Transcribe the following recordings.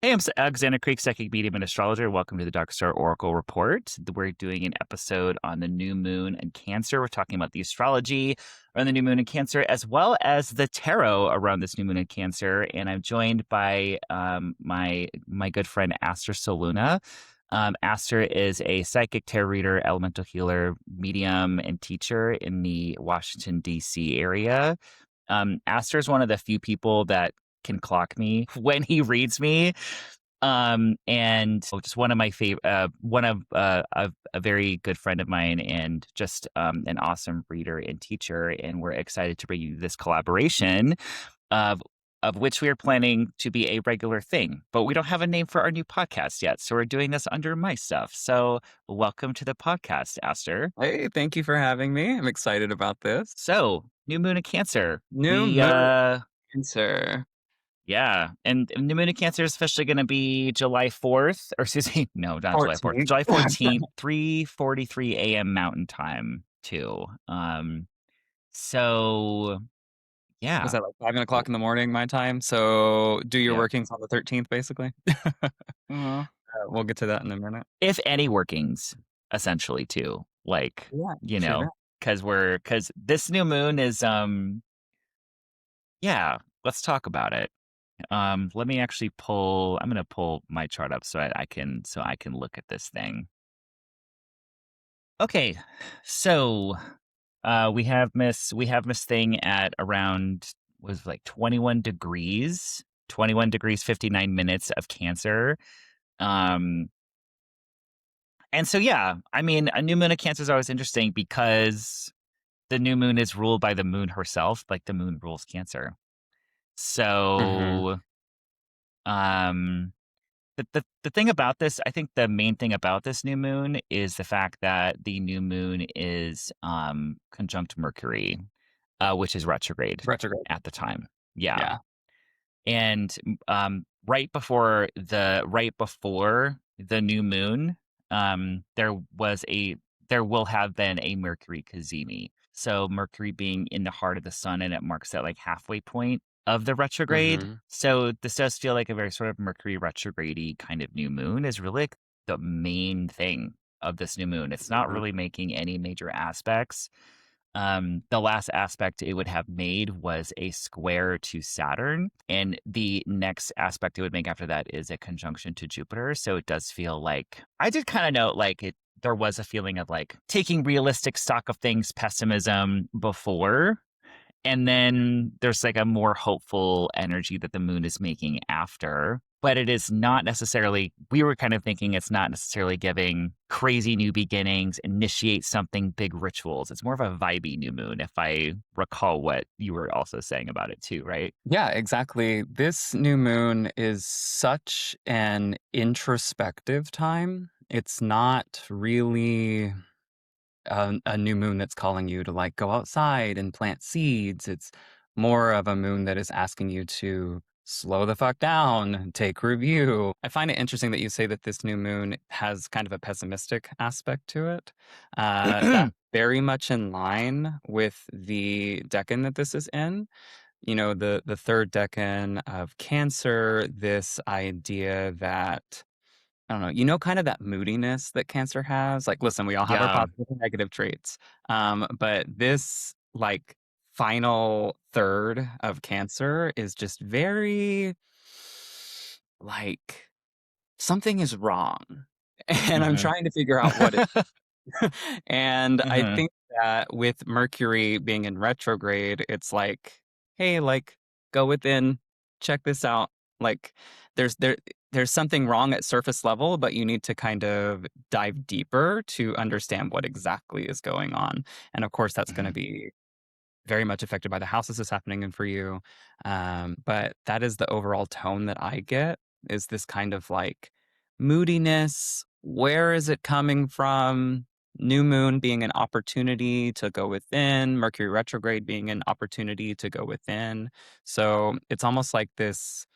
Hey, I'm Alexander Creek, psychic medium and astrologer. Welcome to the Dark Star Oracle Report. We're doing an episode on the new moon and Cancer. We're talking about the astrology around the new moon and Cancer, as well as the tarot around this new moon and Cancer. And I'm joined by my good friend Aster Soluna. Aster is a psychic tarot reader, elemental healer, medium, and teacher in the Washington, D.C. area. Aster is one of the few people that can clock me when he reads me. And just one of my favorite, one of a very good friend of mine, and just an awesome reader and teacher. And we're excited to bring you this collaboration of which we are planning to be a regular thing. But we don't have a name for our new podcast yet, so we're doing this under my stuff. So welcome to the podcast, Aster. Hey, thank you for having me. I'm excited about this. So new moon in Cancer. New moon Cancer. Yeah, and new moon in Cancer is officially going to be July 4th, or excuse me, no, not July 4th, 14th. July 14th, 3:43 a.m. Mountain Time too. So yeah, Was that like 5 o'clock in the morning my time? So do your yeah. workings on the 13th, basically. We'll get to that in a minute. If any workings, essentially too, like Yeah, sure. because this new moon is yeah. Let's talk about it. Let me actually pull. I'm going to pull my chart up so I can look at this thing. Okay, so we have Miss Thing at around was like 21 degrees, 59 minutes of Cancer. And so yeah, I mean, a new moon of Cancer is always interesting because the new moon is ruled by the moon herself, like the moon rules Cancer. So um the thing about this, I think the main thing about this new moon is the fact that the new moon is conjunct Mercury, which is retrograde Retrograde. at the time. Yeah. Yeah. And right before the new moon, there will have been a Mercury cazimi. So Mercury being in the heart of the sun, and it marks that like halfway point of the retrograde. So this does feel like a very sort of Mercury retrograde kind of new moon is really like the main thing of this new moon. It's not really making any major aspects. The last aspect it would have made was a square to Saturn, and the next aspect it would make after that is a conjunction to Jupiter. So it does feel like I did kind of note like it. There was a feeling of like taking realistic stock of things, pessimism before, and then there's like a more hopeful energy that the moon is making after. But it is not necessarily, we were kind of thinking it's not necessarily giving crazy new beginnings, initiate something, big rituals. It's more of a vibey new moon, if I recall what you were also saying about it too, right? Yeah, exactly. This new moon is such an introspective time. It's not really a new moon that's calling you to like go outside and plant seeds. It's more of a moon that is asking you to slow the fuck down, take review. I find it interesting that you say that this new moon has kind of a pessimistic aspect to it. That's very much in line with the decan that this is in. You know, the third decan of Cancer, this idea that I don't know, you know, kind of that moodiness that Cancer has. Like, listen, we all have our Yeah. positive and negative traits. But this like final third of Cancer is just very like something is wrong. And I'm trying to figure out what it and I Mhm. think that with Mercury being in retrograde, it's like, hey, like go within, check this out. Like there's there there's something wrong at surface level, but you need to kind of dive deeper to understand what exactly is going on. And of course, that's going to Mhm. be very much affected by the house this is happening in for you. But that is the overall tone that I get is this kind of like moodiness. Where is it coming from? New moon being an opportunity to go within, Mercury retrograde being an opportunity to go within. So it's almost like this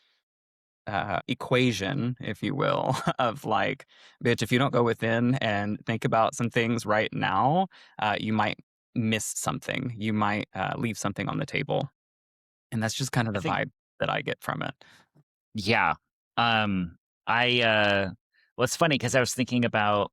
equation, if you will, of like, bitch, if you don't go within and think about some things right now, you might miss something. You might leave something on the table. And that's just kind of I the think, vibe that I get from it. yeah. Um, I well, it's funny because I was thinking about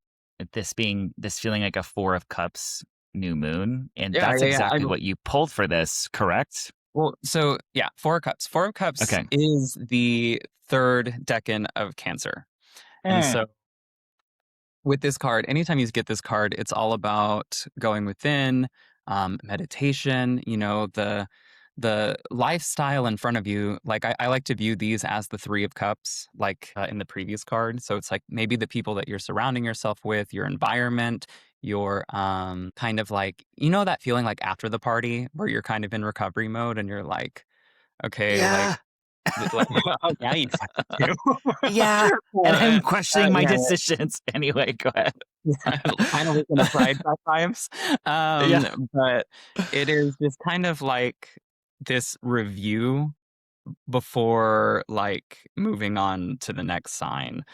this feeling like a Four of Cups new moon, and Yeah, that's yeah, yeah. exactly what you pulled for this, correct? Well, so yeah, Four of Cups. Four of Cups Okay. is the third decan of Cancer. And Mm. so with this card, anytime you get this card, it's all about going within, meditation, the lifestyle in front of you. Like I like to view these as the Three of Cups, like in the previous card. So it's like maybe the people that you're surrounding yourself with, your environment, your kind of like, that feeling like after the party where you're kind of in recovery mode and you're like, okay, like Yeah. like, oh, yeah, you fucking do. Yeah. And I'm questioning my Yeah, decisions. Anyway, go ahead. yeah, kind of in the pride pack vibes. Yeah. But it is just kind of like this review before like moving on to the next sign.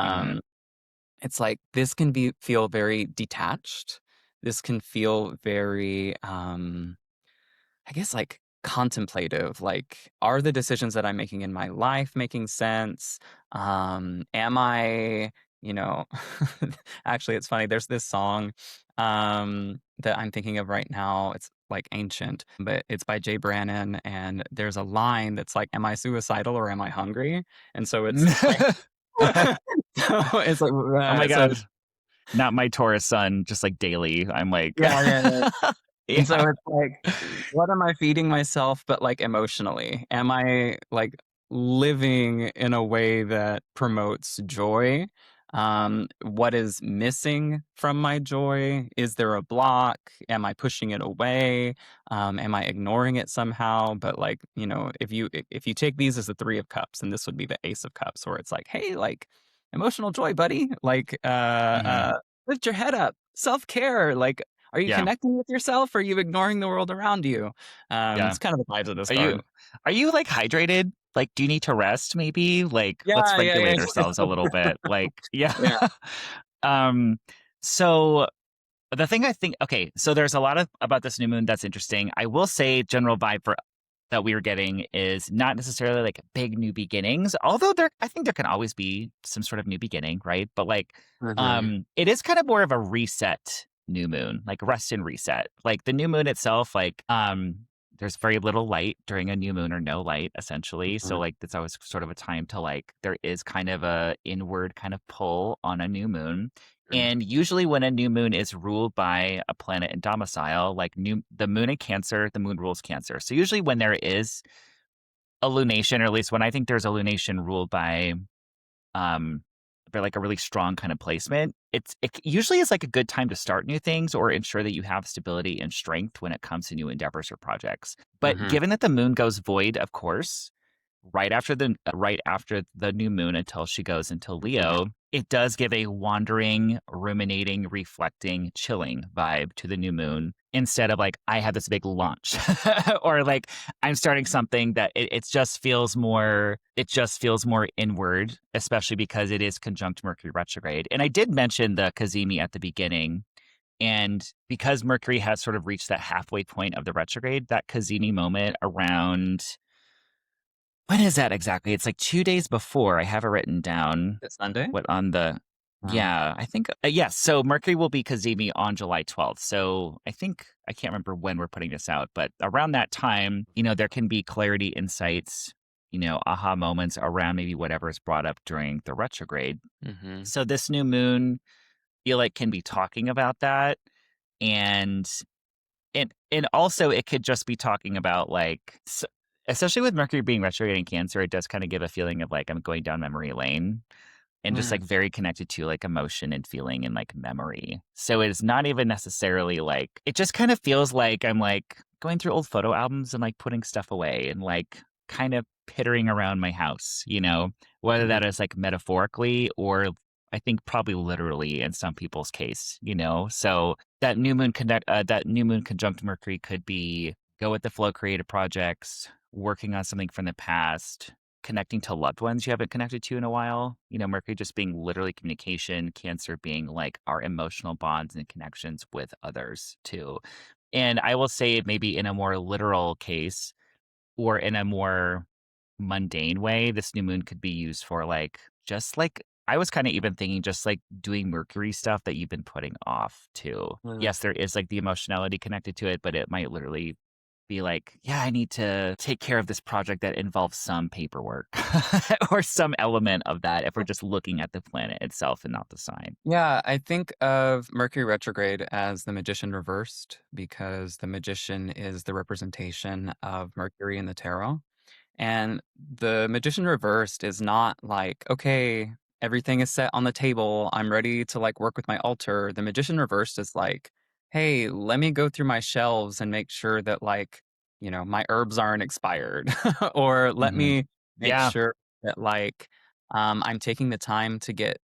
Mhm. Um, it's like this can feel very detached. This can feel very I guess like contemplative, like are the decisions that I'm making in my life making sense? Am I, you know, actually it's funny, there's this song that I'm thinking of right now. It's like ancient, but it's by Jay Brannon and there's a line that's like, am I suicidal or am I hungry? And so it's like so it's like Oh my so god. Not my Taurus sun, just like daily. I'm like yeah, yeah, yeah. And so yeah. it's like, what am I feeding myself, but like emotionally? Am I like living in a way that promotes joy? What is missing from my joy? Is there a block? Am I pushing it away? Am I ignoring it somehow? But like, if you take these as the Three of Cups, and this would be the Ace of Cups, where it's like, hey, like emotional joy, buddy. Like, Mhm. lift your head up, self care. Like, are you Yeah. connecting with yourself? Or are you ignoring the world around you? Yeah. It's kind of the vibes of this Are you card. are you, like, hydrated? Like, do you need to rest maybe? Like, let's Yeah, yeah, regulate yeah. ourselves a little bit. Like yeah. Yeah. Um, so the thing I think okay, so there's a lot of about this new moon that's interesting. I will say general vibe for that we are getting is not necessarily like big new beginnings, although I think there can always be some sort of new beginning, right? But like Mhm. it is kind of more of a reset new moon, like rest and reset. Like the new moon itself, like there's very little light during a new moon or no light essentially. So Mhm. like it's always sort of a time to like there is kind of a inward kind of pull on a new moon. Mhm. And usually when a new moon is ruled by a planet in domicile, like the moon in Cancer, the moon rules Cancer. So usually when there is a lunation, or at least when I think there's a lunation ruled um by like a really strong kind of placement, it usually is like a good time to start new things or ensure that you have stability and strength when it comes to new endeavors or projects. But Mhm. given that the moon goes void, of course, right after the new moon until she goes into Mhm. Leo, it does give a wandering, ruminating, reflecting, chilling vibe to the new moon instead of like I have this big launch or like I'm starting something that it just feels more inward, especially because it is conjunct Mercury retrograde. And I did mention the Kazemi at the beginning. And because Mercury has sort of reached that halfway point of the retrograde, that Kazemi moment around when is that exactly? It's like 2 days before. I have it written down. This Sunday? What on the Oh. yeah, I think yes. So Mercury will be Cazimi on July 12th. So I think I can't remember when we're putting this out, but around that time, there can be clarity, insights, aha moments around maybe whatever is brought up during the retrograde. Mhm. So this new moon, I feel like can be talking about that, and and also it could just be talking about like especially with Mercury being retrograde in Cancer, it does kind of give a feeling of like I'm going down memory lane and just Mm. like very connected to like emotion and feeling and like memory. So it's not even necessarily like it just kind of feels like I'm like going through old photo albums and like putting stuff away and like kind of pittering around my house, whether Mhm. that is like metaphorically or I think probably literally in some people's case. So that new moon conjunct Mercury could be go with the flow creative projects, working on something from the past, connecting to loved ones you haven't connected to in a while. Mercury just being literally communication, Cancer being like our emotional bonds and connections with others too. And I will say maybe in a more literal case or in a more mundane way, this new moon could be used for like just like I was kind of even thinking just like doing Mercury stuff that you've been putting off too. Mm. Yes, there is like the emotionality connected to it, but it might literally be like, yeah, I need to take care of this project that involves some paperwork or some element of that if we're just looking at the planet itself and not the sign. Yeah, I think of Mercury retrograde as the magician reversed because the magician is the representation of Mercury in the tarot. And the magician reversed is not like, okay, everything is set on the table. I'm ready to like work with my altar. The magician reversed is like, hey, let me go through my shelves and make sure that like, my herbs aren't expired. Or let Hmm. me make Yeah. sure that like I'm taking the time to get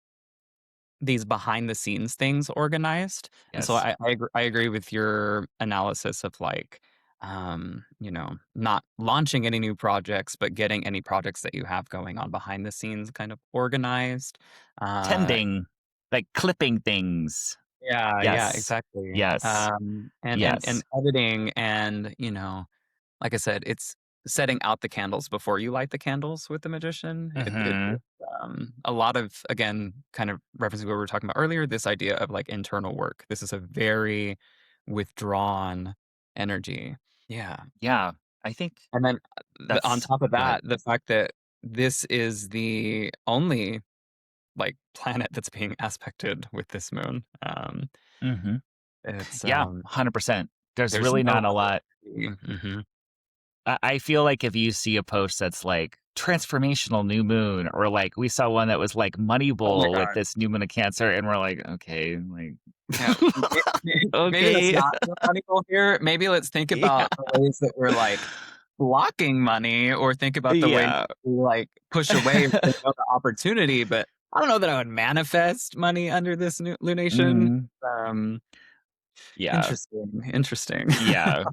these behind the scenes things organized. And so Yes. I agree with your analysis of like, not launching any new projects, but getting any projects that you have going on behind the scenes kind of organized. Uh, Tending, like clipping things. yeah, yeah, Yes. exactly. Yes. And Yes. editing and, like I said, it's setting out the candles before you light the candles with the magician. Hmm. A lot of, again, kind of referencing what we were talking about earlier, this idea of like internal work. This is a very withdrawn energy. Yeah. Yeah. I think And then on that's top of go ahead. that, the fact that this is the only like planet that's being aspected with this moon. Hmm. It's Yeah, 100%. There's there's really no not a other. lot. Mhm. I feel like if you see a post that's like transformational new moon, or like we saw one that was like Oh my Moneyball with god. this new moon of Cancer, and we're like, okay, like, Yeah, maybe let's okay, not do a money goal here. Maybe let's think yeah, about the ways that we're like blocking money, or think about the way yeah, we like push away the opportunity. But I don't know that I would manifest money under this new lunation. mm, Um, yeah, interesting, interesting. yeah.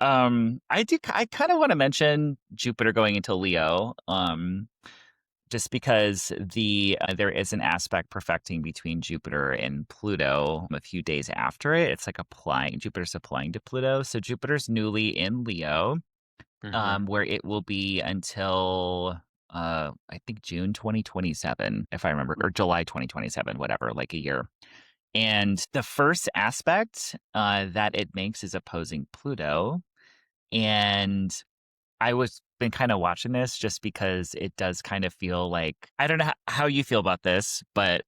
I kind of want to mention Jupiter going into Leo. Just because there is an aspect perfecting between Jupiter and Pluto a few days after it. It's like applying Jupiter's applying to Pluto. So Jupiter's newly in Leo, Hmm. where it will be until I think June 2027, if I remember, or July 2027, whatever, like a year. And the first aspect that it makes is opposing Pluto. And I was been kind of watching this just because it does kind of feel like I don't know how you feel about this, but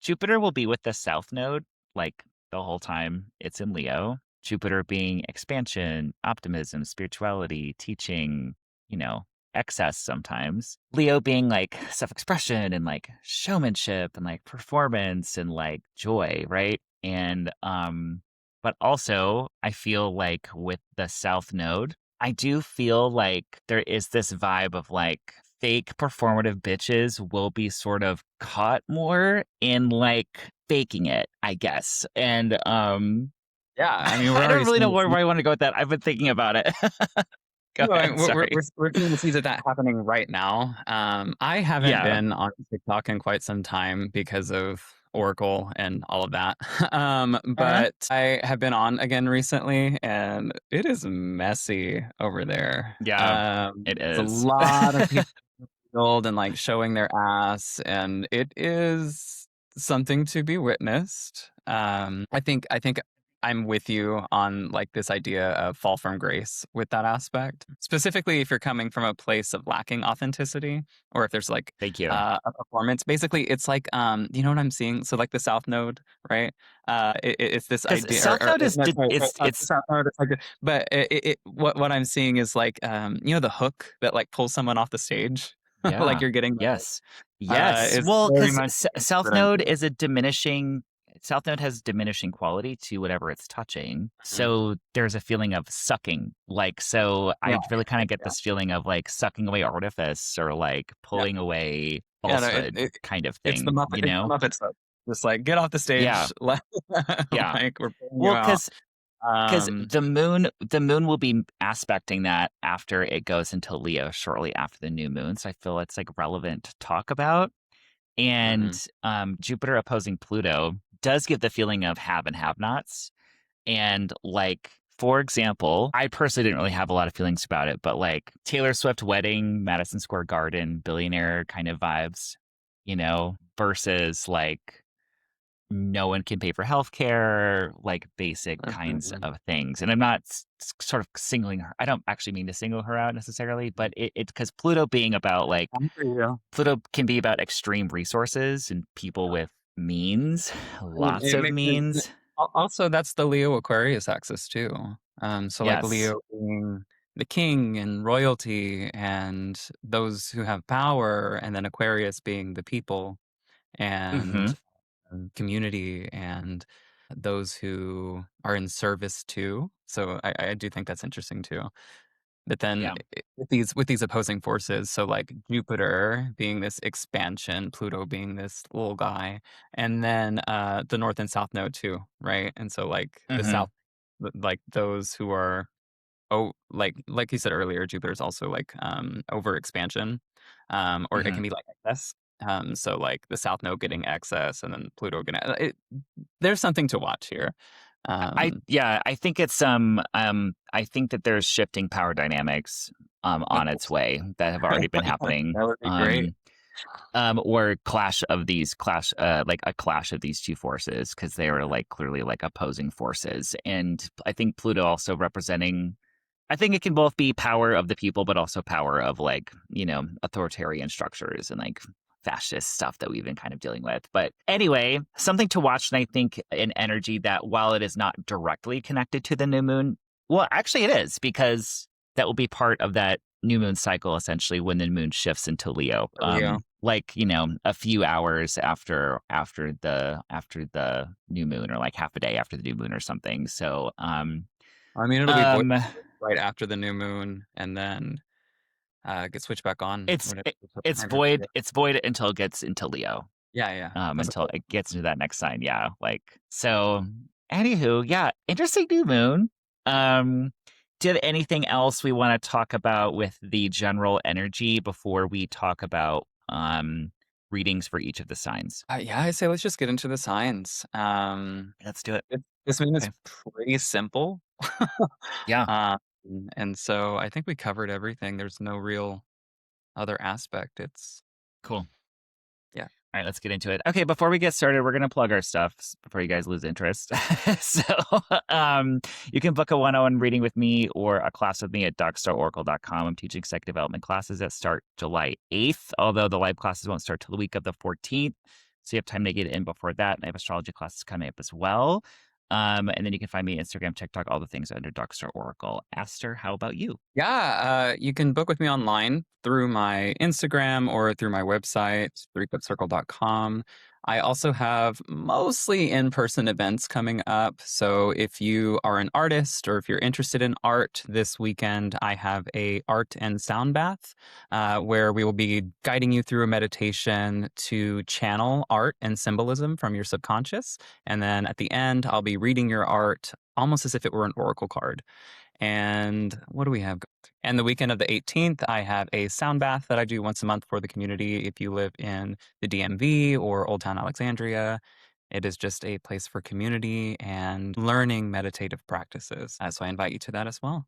Jupiter will be with the South Node like the whole time it's in Leo. Jupiter being expansion, optimism, spirituality, teaching, you know, excess sometimes. Leo being like self-expression and like showmanship and like performance and like joy, right? And but also I feel like with the South Node I do feel like there is this vibe of like fake performative bitches will be sort of caught more in like faking it, I guess. And Yeah, I mean, we're I don't already really know seeing. where I want to go with that. I've been thinking about it. Go No, ahead, sorry. we're seeing the seeds of that happening right now. I haven't Yeah. been on TikTok in quite some time because of Oracle and all of that. Uh-huh. But I have been on again recently, and it is messy over there. Yeah, it It's a is. lot of people build and like showing their ass, and it is something to be witnessed. I think I'm with you on like this idea of fall from grace with that aspect. Specifically, if you're coming from a place of lacking authenticity, or if there's like Thank you. a performance. Basically, it's like you know what I'm seeing. So like the South Node, right? It's this Because idea, South Node is no, sorry, it's South Node. It's like, but what I'm seeing is like the hook that like pulls someone off the stage, like yeah. you're getting that. Yes. Yes. It's Well, very because much South incident. Node is a diminishing South Node has diminishing quality to whatever it's touching. Mhm. So there's a feeling of sucking. Like, so Yeah, I really kind of get yeah, this feeling of like sucking away artifice or like yeah. pulling away Yeah, no, falsehood kind of it's the thing, Muppet. you It's the know? Muppet stuff. Just like get off the Yeah. stage, like, Yeah. like we're pulling you Well, out. because Um, the moon will be aspecting that after it goes into Leo shortly after the new moon. So I feel it's like relevant to talk about. And mhm. Jupiter opposing Pluto does give the feeling of have and have nots and like for example, I personally didn't really have a lot of feelings about it, but like Taylor Swift wedding, Madison Square Garden, billionaire kind of vibes, versus like no one can pay for healthcare, like basic kinds Mhm. of things. And I'm not sort of singling her. I don't actually mean to single her out necessarily, but it because Pluto being about like I'm for you. Pluto can be about extreme resources and people with means, lots It of makes sense. means. Also, that's the Leo Aquarius axis too. So like Yes. Leo being the king and royalty and those who have power, and then Aquarius being the people Hmm. and community and those who are in service too. So I do think that's interesting too. But then Yeah. with these opposing forces, so like Jupiter being this expansion, Pluto being this little guy, and then the North and South Node too, right? And so like the Hmm. South, like those who are like you said earlier, Jupiter's also like over expansion, or it Hmm. can be like excess. So like the South Node getting excess, and then Pluto getting there's something to watch here. Um, I think it's I think that there's shifting power dynamics on its way that have already been happening. that would be great. Or like a clash of these two forces because they are like clearly like opposing forces. And I think Pluto also representing I think it can both be power of the people, but also power of like, authoritarian structures and like fascist stuff that we've been kind of dealing with. But anyway, something to watch. And I think an energy that while it is not directly connected to the new moon, well, actually it is because that will be part of that new moon cycle essentially when the moon shifts into Leo. Leo. Like, a few hours after the new moon or like half a day after the new moon or something. So, I mean, it'll be void um, right after the new moon, and then get switched back on It's whenever it, it's up it's 100. void. It's void until it gets into Leo. Yeah, yeah. That's Until it gets into that next sign. Yeah. Like so. Anywho, yeah, interesting new moon. Um, do you have anything else we want to talk about with the general energy before we talk about readings for each of the signs? yeah. I say let's just get into the signs. Let's do it. This moon is Okay. pretty simple, Yeah. um, and so I think we covered everything. There's no real other aspect. It's Cool. yeah, All right, let's get into it. Okay, before we get started, we're going to plug our stuff before you guys lose interest. so, um, you can book a one-on-one reading with me or a class with me at darkstarOracle.com. I'm teaching psych development classes that start July 8th, although the live classes won't start till the week of the 14th. So you have time to get in before that. And I have astrology classes coming up as well. And then you can find me Instagram, TikTok, all the things under Darkstar Oracle. Aster, how about you? yeah. You can book with me online through my Instagram or through my website, threecupcircle.com. I also have mostly in-person events coming up. So if you are an artist or if you're interested in art this weekend, I have a art and sound bath where we will be guiding you through a meditation to channel art and symbolism from your subconscious. And then at the end, I'll be reading your art almost as if it were an oracle card. And what do we have? And the weekend of the 18th, I have a sound bath that I do once a month for the community. If you live in the DMV or Old Town Alexandria, it is just a place for community and learning meditative practices. So I invite you to that as well.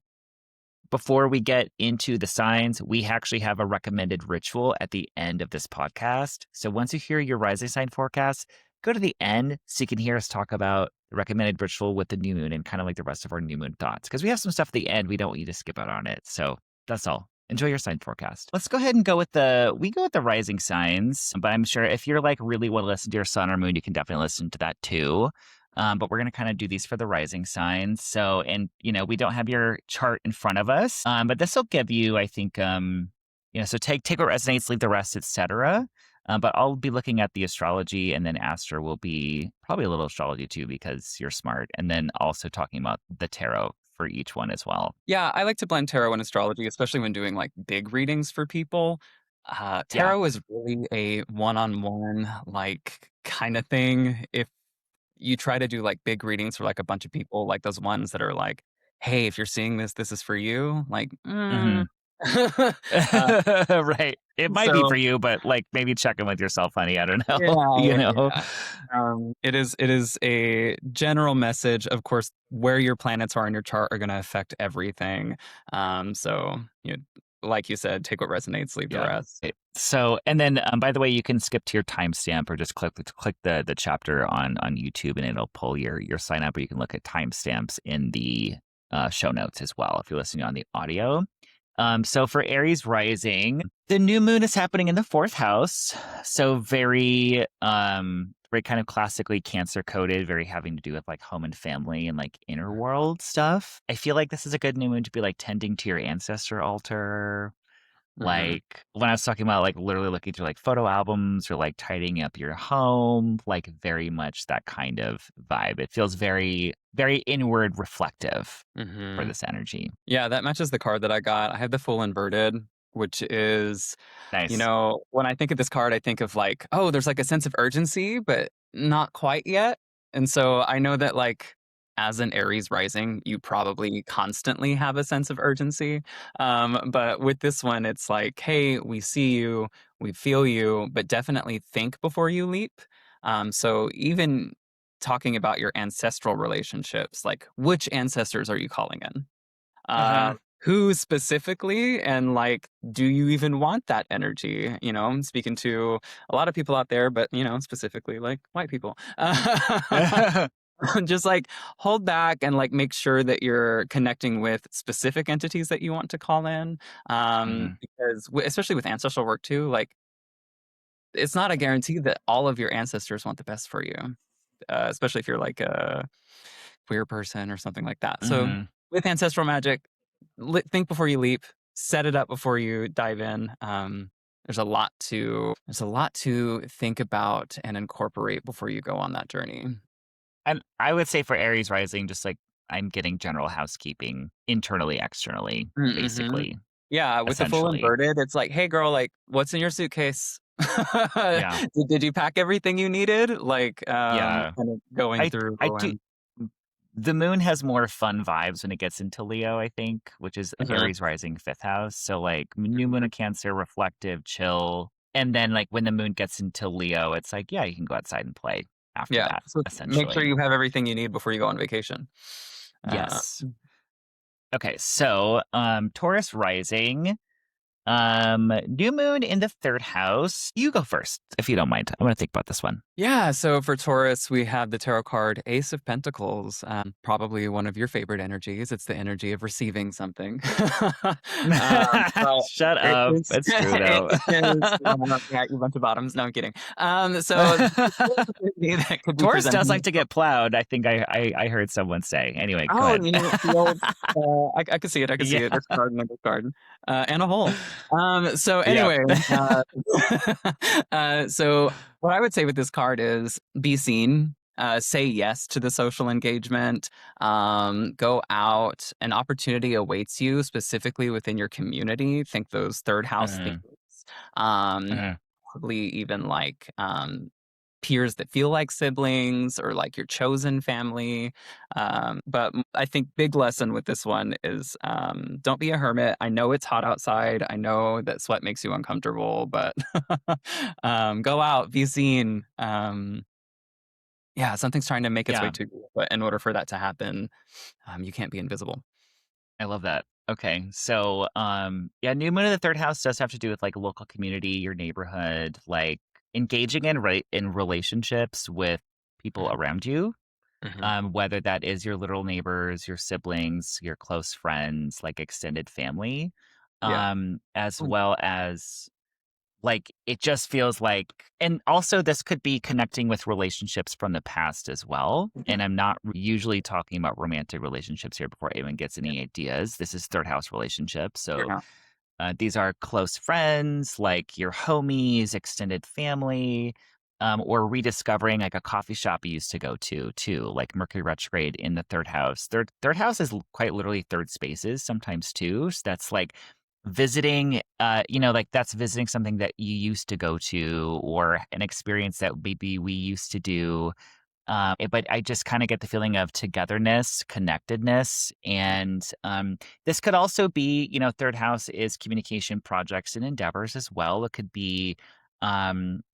Before we get into the signs, we actually have a recommended ritual at the end of this podcast. So once you hear your rising sign forecast, go to the end so you can hear us talk about the recommended ritual with the new moon and kind of like the rest of our new moon thoughts. Because we have some stuff at the end. We don't want you to skip out on it. So that's all. Enjoy your sign forecast. Let's go ahead and go with the rising signs. But I'm sure if you're like really want to listen to your sun or moon, you can definitely listen to that too. But we're going to kind of do these for the rising signs. So, and we don't have your chart in front of us, but this will give you, I think, so take what resonates, leave the rest, etc. But I'll be looking at the astrology, and then Aster will be probably a little astrology too because you're smart, and then also talking about the tarot for each one as well. Yeah, I like to blend tarot and astrology, especially when doing like big readings for people. Yeah. Tarot is really a one-on-one like kind of thing. If you try to do like big readings for like a bunch of people, like those ones that are like, hey, if you're seeing this, this is for you. Like, Hmm. Uh, Right. It might be so for you, but like maybe check in with yourself, honey. I don't know. yeah, You yeah, know? yeah. It is a general message. Of course, where your planets are in your chart are going to affect everything. So like you said, take what resonates, leave the Yeah. rest. So, and then by the way, you can skip to your timestamp or just click the chapter on YouTube, and it'll pull your sign up. Or you can look at timestamps in the show notes as well if you're listening on the audio. So for Aries rising, the new moon is happening in the fourth house. So very kind of classically Cancer coded, very having to do with like home and family and like inner world stuff. I feel like this is a good new moon to be like tending to your ancestor altar. Mm-hmm. Like when I was talking about like literally looking through like photo albums or like tidying up your home, like very much that kind of vibe. It feels very, very inward reflective for Mm-hmm. this energy. Yeah, that matches the card that I got. I have the full inverted, which is, Nice. when I think of this card, I think of like, oh, there's like a sense of urgency, but not quite yet. And so I know that like as an Aries rising, you probably constantly have a sense of urgency. But with this one, it's like, hey, we see you, we feel you, but definitely think before you leap. So even talking about your ancestral relationships, like which ancestors are you calling in? Uh-huh. Who specifically, and like, do you even want that energy? I'm speaking to a lot of people out there, but specifically like white people. Just like hold back and like make sure that you're connecting with specific entities that you want to call in. Mhm. Because especially with ancestral work too, like it's not a guarantee that all of your ancestors want the best for you, especially if you're like a queer person or something like that. So Mhm. with ancestral magic, think before you leap, set it up before you dive in. There's a lot to think about and incorporate before you go on that journey. And I would say for Aries rising, just like I'm getting general housekeeping internally, externally, Mm-hmm. basically, Yeah, with the full essentially. inverted, it's like, hey girl, like what's in your suitcase? Yeah. did you pack everything you needed? Like Yeah. kind of going through I do going. the moon has more fun vibes when it gets into Leo, I think, which is Mhm. Aries rising fifth house. So like new moon Mhm. in Cancer, reflective, chill. And then like when the moon gets into Leo, it's like, yeah, you can go outside and play after Yeah. that, So make sure essentially. you have everything you need before you go on vacation. Uh, Yes. Okay, so Taurus rising, new moon in the third house. You go first, if you don't mind. I'm gonna think about this one. Yeah, so for Taurus, we have the tarot card Ace of Pentacles, probably one of your favorite energies. It's the energy of receiving something. But Shut it up. is, It's true it though. is, yeah, you bunch of bottoms. No, I'm kidding. So it's an energy that could be Taurus does like presenting. to get plowed. I think I heard someone say. Anyway, go Oh, ahead. the old, I could see it. I could see Yeah. it. There's a garden, like a garden, and a hole. So Yep. anyway, so what I would say with this card is be seen. Say yes to the social engagement. Go out. An opportunity awaits you specifically within your community. Think those third house themes. Mhm, Um, mhm. Probably even like peers that feel like siblings or like your chosen family. But I think big lesson with this one is don't be a hermit. I know it's hot outside. I know that sweat makes you uncomfortable, but go out, be seen. Yeah, something's trying to make its way Yeah, to you, but in order for that to happen, you can't be invisible. I love that. Okay, so yeah, new moon in the third house does have to do with like local community, your neighborhood, like engaging in relationships with people Mhm, around you. mhm. Whether that is your literal neighbors, your siblings, your close friends, like extended family, Yeah. as Mm, well as like it just feels like, and also this could be connecting with relationships from the past as well. mhm. And I'm not usually talking about romantic relationships here before anyone gets Yeah. any ideas. This is third house relationships. So Yeah. these are close friends, like your homies, extended family, or rediscovering like a coffee shop you used to go to, too, like Mercury retrograde in the third house. Third house is quite literally third spaces sometimes too. So that's like visiting, like that's visiting something that you used to go to or an experience that maybe we used to do But I just kind of get the feeling of togetherness, connectedness, and this could also be, third house is communication projects and endeavors as well. It could be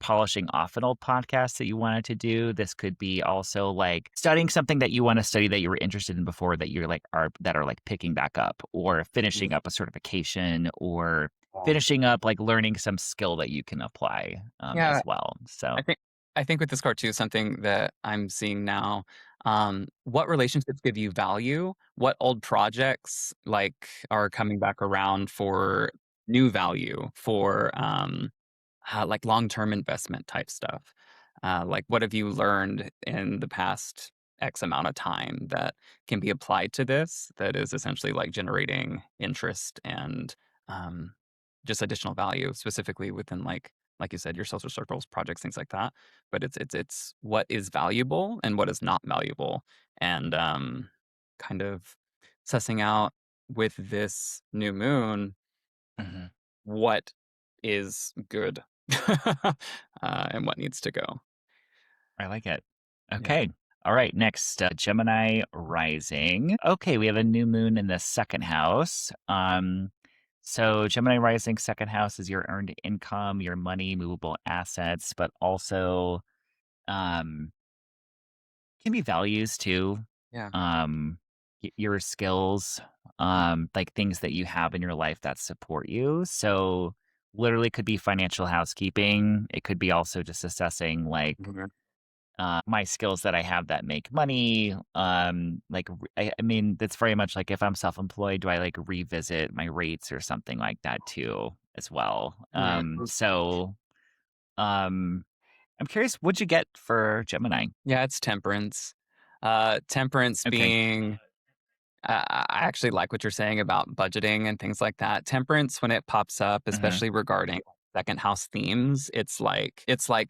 polishing off an old podcast that you wanted to do. This could be also like studying something that you want to study that you were interested in before that you're like are like picking back up, or finishing up a certification, or finishing up like learning some skill that you can apply Yeah, as well. So. I think I think with this card too, something that I'm seeing now, what relationships give you value? What old projects like are coming back around for new value for like long-term investment type stuff? Like what have you learned in the past X amount of time that can be applied to this that is essentially like generating interest and um, just additional value, specifically within like you said, your social circles, projects, things like that. But it's what is valuable and what is not valuable, and kind of sussing out with this new moon Mhm. what is good and what needs to go. I like it. Yeah, Okay. All right. Next, Gemini rising. Okay, we have a new moon in the second house. So Gemini rising second house is your earned income, your money, movable assets, but also um can be values too. yeah. Um your skills, like things that you have in your life that support you. So literally could be financial housekeeping. It could be also just assessing like Mhm. my skills that I have that make money. I mean, that's very much like if I'm self-employed, do I like revisit my rates or something like that too, as well? Yeah. Um, I'm curious, what'd you get for Gemini? Yeah, it's temperance. Temperance Okay. being I actually like what you're saying about budgeting and things like that. Temperance, when it pops up, Hmm. especially regarding second house themes, it's like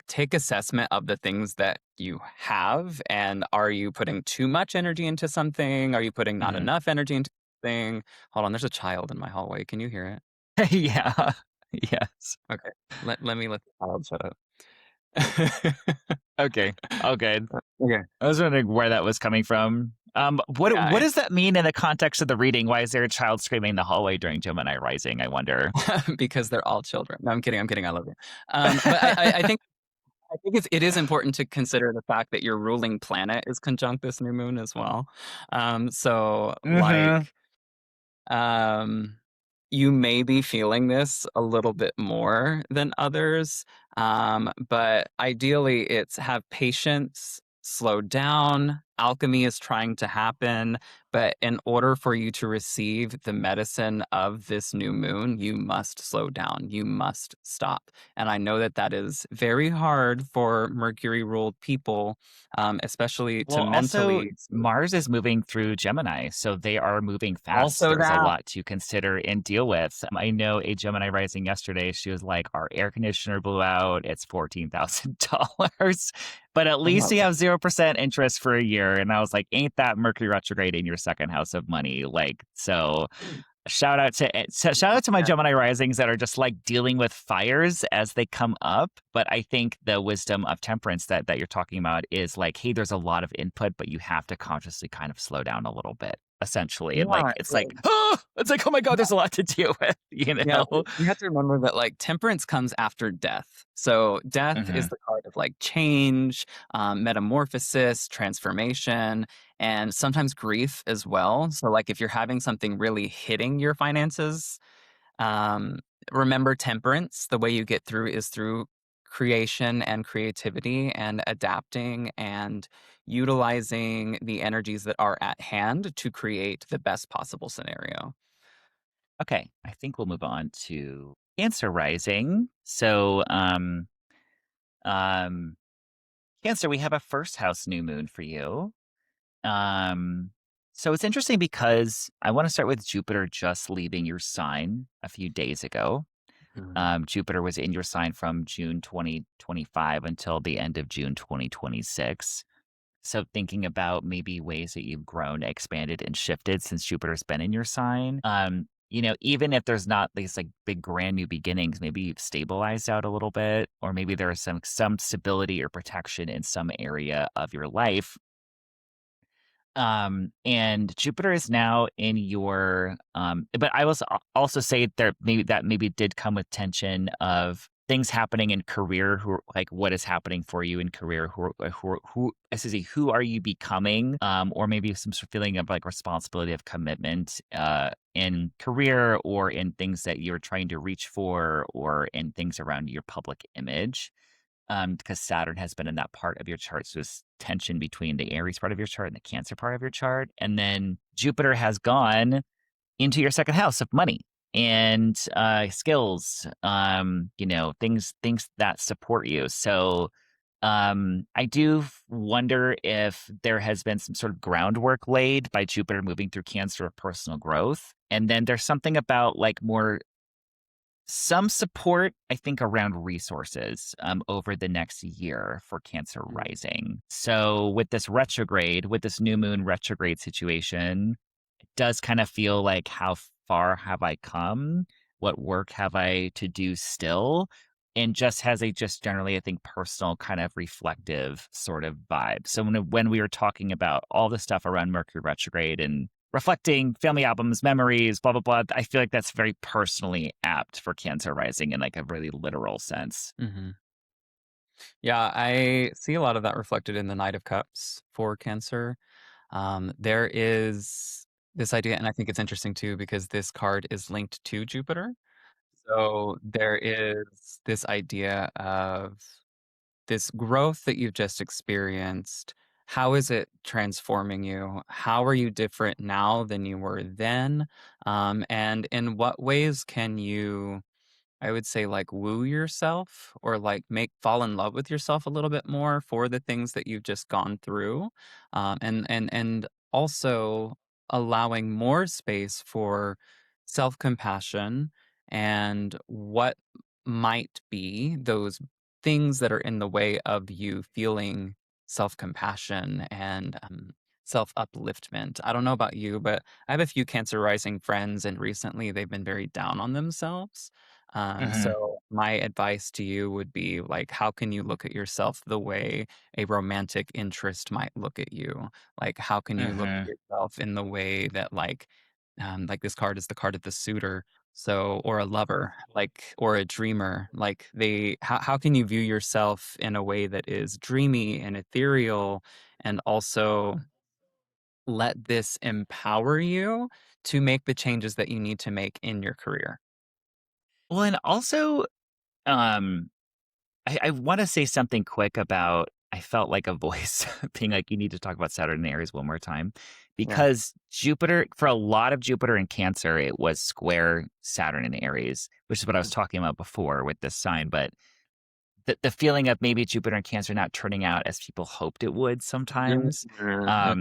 take assessment of the things that you have, and are you putting too much energy into something? Are you putting not Hmm. enough energy into something? Hold on, there's a child in my hallway. Can you hear it? Yeah. Yes. Okay. Let me let the child shut up. Okay. All good. Okay. I was wondering where that was coming from. What Yeah, does that mean in the context of the reading? Why is there a child screaming in the hallway during Gemini rising? I wonder. because they're all children. No, I'm kidding. I'm kidding. I love you. But I think it is important to consider the fact that your ruling planet is conjunct this new moon as well. So Hmm. um, you may be feeling this a little bit more than others, but ideally, it's have patience, slow down. Alchemy is trying to happen, but in order for you to receive the medicine of this new moon, you must slow down. You must stop. And I know that that is very hard for Mercury ruled people, especially to Well, also mentally. Mars is moving through Gemini, so they are moving fast. Also, There's a that. lot to consider and deal with. I know a Gemini rising yesterday. She was like, "Our air conditioner blew out. It's $14,000, but at least you have 0% interest for a year." And I was like, "Ain't that Mercury retrograde in your second house of money?" Like, so shout out to my Yeah. Gemini risings that are just like dealing with fires as they come up. But I think the wisdom of temperance that you're talking about is like, hey, there's a lot of input, but you have to consciously kind of slow down a little bit, essentially. And like Yeah. it's like, oh my God, there's a lot to deal with, you Yeah, know? we have to remember that like temperance comes after death. So death is Hmm. the card of like change, metamorphosis, transformation, and sometimes grief as well. So like if you're having something really hitting your finances, um, remember temperance. The way you get through is through creation and creativity and adapting and utilizing the energies that are at hand to create the best possible scenario. Okay, I think we'll move on to Cancer rising. So, um, Cancer, we have a first house new moon for you. Um, so it's interesting because I want to start with Jupiter just leaving your sign a few days ago. Jupiter was in your sign from June 2025 until the end of June 2026. So thinking about maybe ways that you've grown, expanded, and shifted since Jupiter's been in your sign. even if there's not these like big grand new beginnings, maybe you've stabilized out a little bit, or maybe there is some stability or protection in some area of your life. And Jupiter is now in your but I will also say that maybe did come with tension of things happening in career, like what is happening for you in career, who are you becoming, or maybe some sort of feeling of like responsibility of commitment in career, or in things that you're trying to reach for, or in things around your public image, because Saturn has been in that part of your chart. So this tension between the Aries part of your chart and the Cancer part of your chart. And then Jupiter has gone into your second house of money and skills, things that support you. So I do wonder if there has been some sort of groundwork laid by Jupiter moving through Cancer of personal growth. And then there's something about like some support, I think, around resources over the next year for Cancer rising. So with this new moon retrograde situation, it does kind of feel like, how far have I come? What work have I to do still? And just has a just generally, I think, personal kind of reflective sort of vibe. So when we were talking about all the stuff around Mercury retrograde and reflecting family albums, memories, blah, blah, blah, I feel like that's very personally apt for Cancer rising in like a really literal sense. Mm-hmm. Yeah, I see a lot of that reflected in the Knight of Cups for Cancer. There is this idea, and I think it's interesting too, because this card is linked to Jupiter. So there is this idea of this growth that you've just experienced. How is it transforming you? How are you different now than you were then? And in what ways can you, I would say, like, woo yourself, or like fall in love with yourself a little bit more for the things that you've just gone through, and also allowing more space for self compassion and what might be those things that are in the way of you feeling self compassion and self upliftment. I don't know about you, but I have a few Cancer rising friends, and recently they've been very down on themselves. Mm-hmm. So my advice to you would be, like, how can you look at yourself the way a romantic interest might look at you? Like, how can you look at Mm-hmm. yourself in the way that, like this card is the card of the suitor. So, or a lover, like, or a dreamer, like how can you view yourself in a way that is dreamy and ethereal, and also let this empower you to make the changes that you need to make in your career? Well, and also, um, I want to say something quick about, I felt like a voice being like, you need to talk about Saturn and Aries one more time, Yeah. because Jupiter, for a lot of Jupiter in Cancer, it was square Saturn and Aries, which is what I was talking about before with this sign. But the feeling of maybe Jupiter and Cancer not turning out as people hoped it would sometimes. Yeah.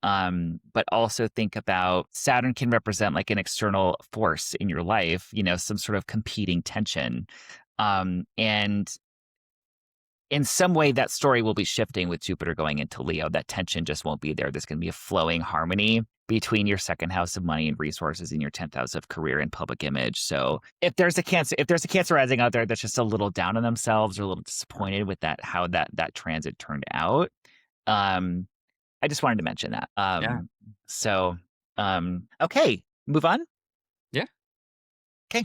But also think about Saturn can represent like an external force in your life, some sort of competing tension. And in some way, that story will be shifting with Jupiter going into Leo. That tension just won't be there. There's going to be a flowing harmony between your second house of money and resources and your 10th house of career and public image. So if there's a Cancer rising out there that's just a little down on themselves or a little disappointed with how that transit turned out, um, I just wanted to mention that. Yeah. So okay, move on. Yeah. Okay.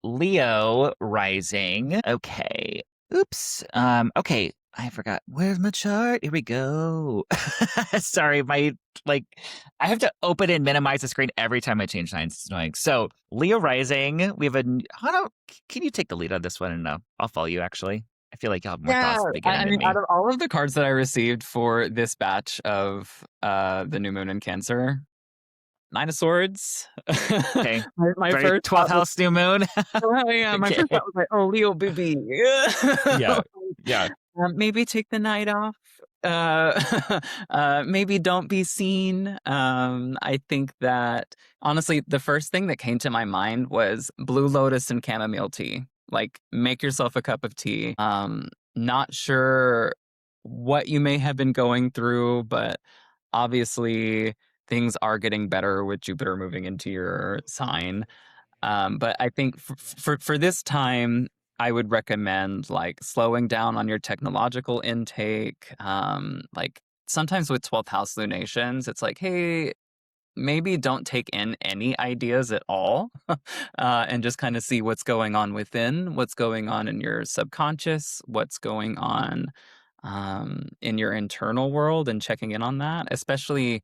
Leo rising. Okay. Oops. Okay. I forgot. Where's my chart? Here we go. Sorry, I have to open and minimize the screen every time I change signs. It's annoying. So Leo rising. We have can you take the lead on this one, and I'll follow you actually. I feel like you'll have more Yeah, thoughts at the I beginning than mean, out me. of all of the cards that I received for this batch of the new moon in Cancer, Nine of Swords. Okay. My Very first 12th thought was, house new moon. oh, yeah, my first Okay. thought was like, oh, Leo baby. Yeah. Yeah. Maybe take the night off. Maybe don't be seen. I think that, honestly, the first thing that came to my mind was Blue Lotus and chamomile tea. Like, make yourself a cup of tea. Not sure what you may have been going through, but obviously things are getting better with Jupiter moving into your sign. But I think for this time, I would recommend like slowing down on your technological intake. Like sometimes with 12th house lunations, it's like, hey, maybe don't take in any ideas at all, and just kind of see what's going on within, what's going on in your subconscious, what's going on in your internal world, and checking in on that. Especially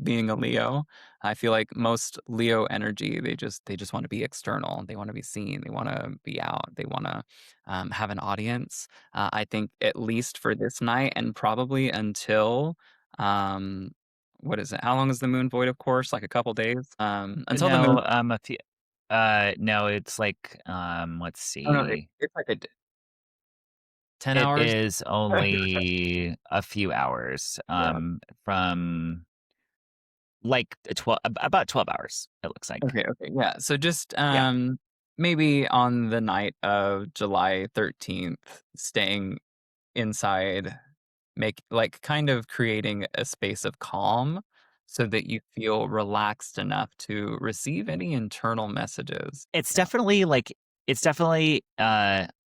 being a Leo, I feel like most Leo energy, they just want to be external. They want to be seen. They want to be out. They want to have an audience. I think at least for this night, and probably until um, what is it? How long is the moon void, of course? Like a couple days? Until the moon. No, a few, no, it's like, let's Oh, no, see. it's like 10 It hours. is only a few hours, Yeah. from like 12, about 12 hours, it looks like. Okay, okay, yeah. So just Yeah. maybe on the night of July 13th, staying inside, make like kind of creating a space of calm so that you feel relaxed enough to receive any internal messages. It's Yeah. definitely like it's definitely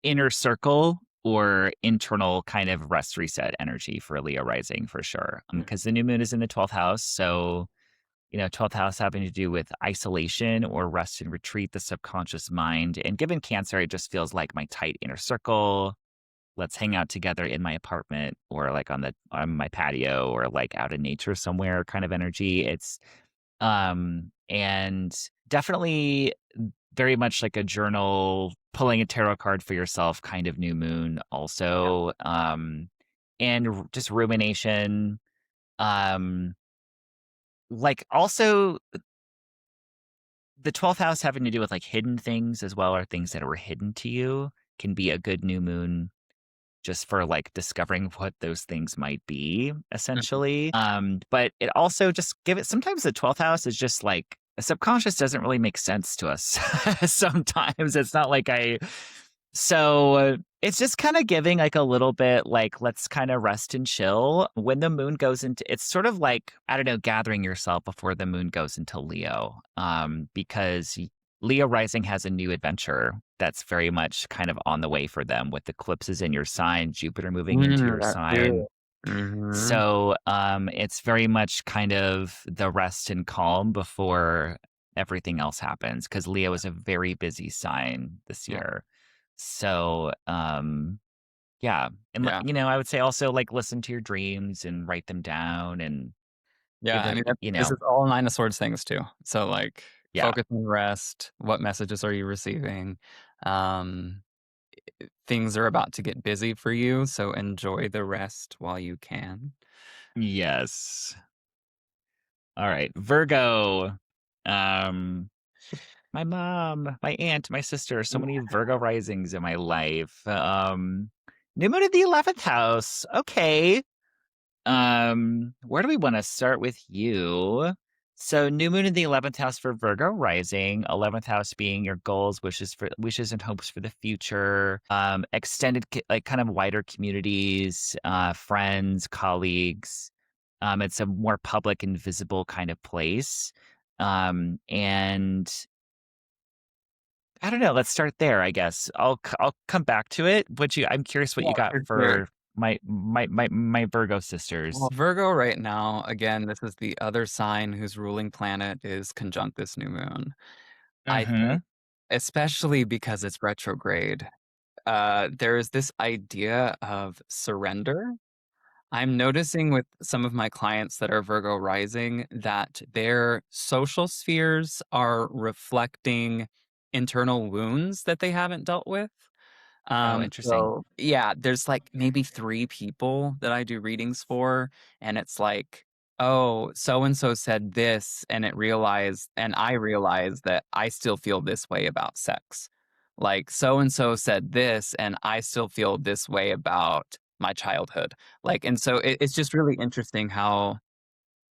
inner circle or internal kind of rest reset energy for Leo rising for sure. Because the new moon is in the 12th house, so 12th house having to do with isolation or rest and retreat, the subconscious mind. And given Cancer, it just feels like my tight inner circle. Let's hang out together in my apartment or like on my patio or like out in nature somewhere kind of energy. It's and definitely very much like a journal, pulling a tarot card for yourself kind of new moon Yeah. also. And just rumination. Um, like also the 12th house having to do with like hidden things as well, or things that were hidden to you can be a good new moon just for like discovering what those things might be, Mhm. essentially. But it also just give it sometimes the 12th house is just like the subconscious doesn't really make sense to us. Sometimes it's not like it's just kind of giving like a little bit like let's kind of rest and chill when the moon goes into it's sort of like I don't know, gathering yourself before the moon goes into Leo. Because Leo rising has a new adventure that's very much kind of on the way for them with eclipses in your sign, Jupiter moving into your That too. sign. Mhm. So it's very much kind of the rest and calm before everything else happens because Leo is a very busy sign this Yeah. year. So yeah. And Yeah. I would say also like listen to your dreams and write them down and Yeah, give I it, mean, this is all Nine of Swords things too. So, like, yeah. focus on rest. What messages are you receiving? Um, Things are about to get busy for you, so enjoy the rest while you can. Yes. All right. Virgo. Um my mom, my aunt, my sister, so many Virgo risings in my life. New moon in the 11th house. Okay. Where do we want to start with you? So new moon in the 11th house for Virgo rising, 11th house being your goals, wishes and hopes for the future, extended like kind of wider communities, friends, colleagues. It's a more public and visible kind of place. And I don't know, let's start there, I guess. I'll come back to it. I'm curious what Yeah, you got for sure. for my Virgo sisters. Well, Virgo right now, again, this is the other sign whose ruling planet is conjunct this new moon. I think, Mhm. especially because it's retrograde, there is this idea of surrender. I'm noticing with some of my clients that are Virgo rising that their social spheres are reflecting internal wounds that they haven't dealt with. Oh, interesting. So yeah, there's like maybe 3 people that I do readings for, and it's like, "Oh, so and so said this, and I realized that I still feel this way about sex." Like, "So and so said this, and I still feel this way about my childhood." Like, and so it's just really interesting how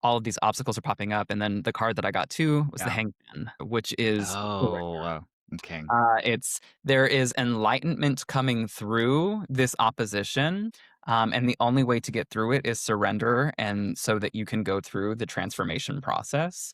all of these obstacles are popping up, and then the card that I got too was the Yeah. Hangman, which is Oh, okay. it's there is enlightenment coming through this opposition, And the only way to get through it is surrender, and so that you can go through the transformation process.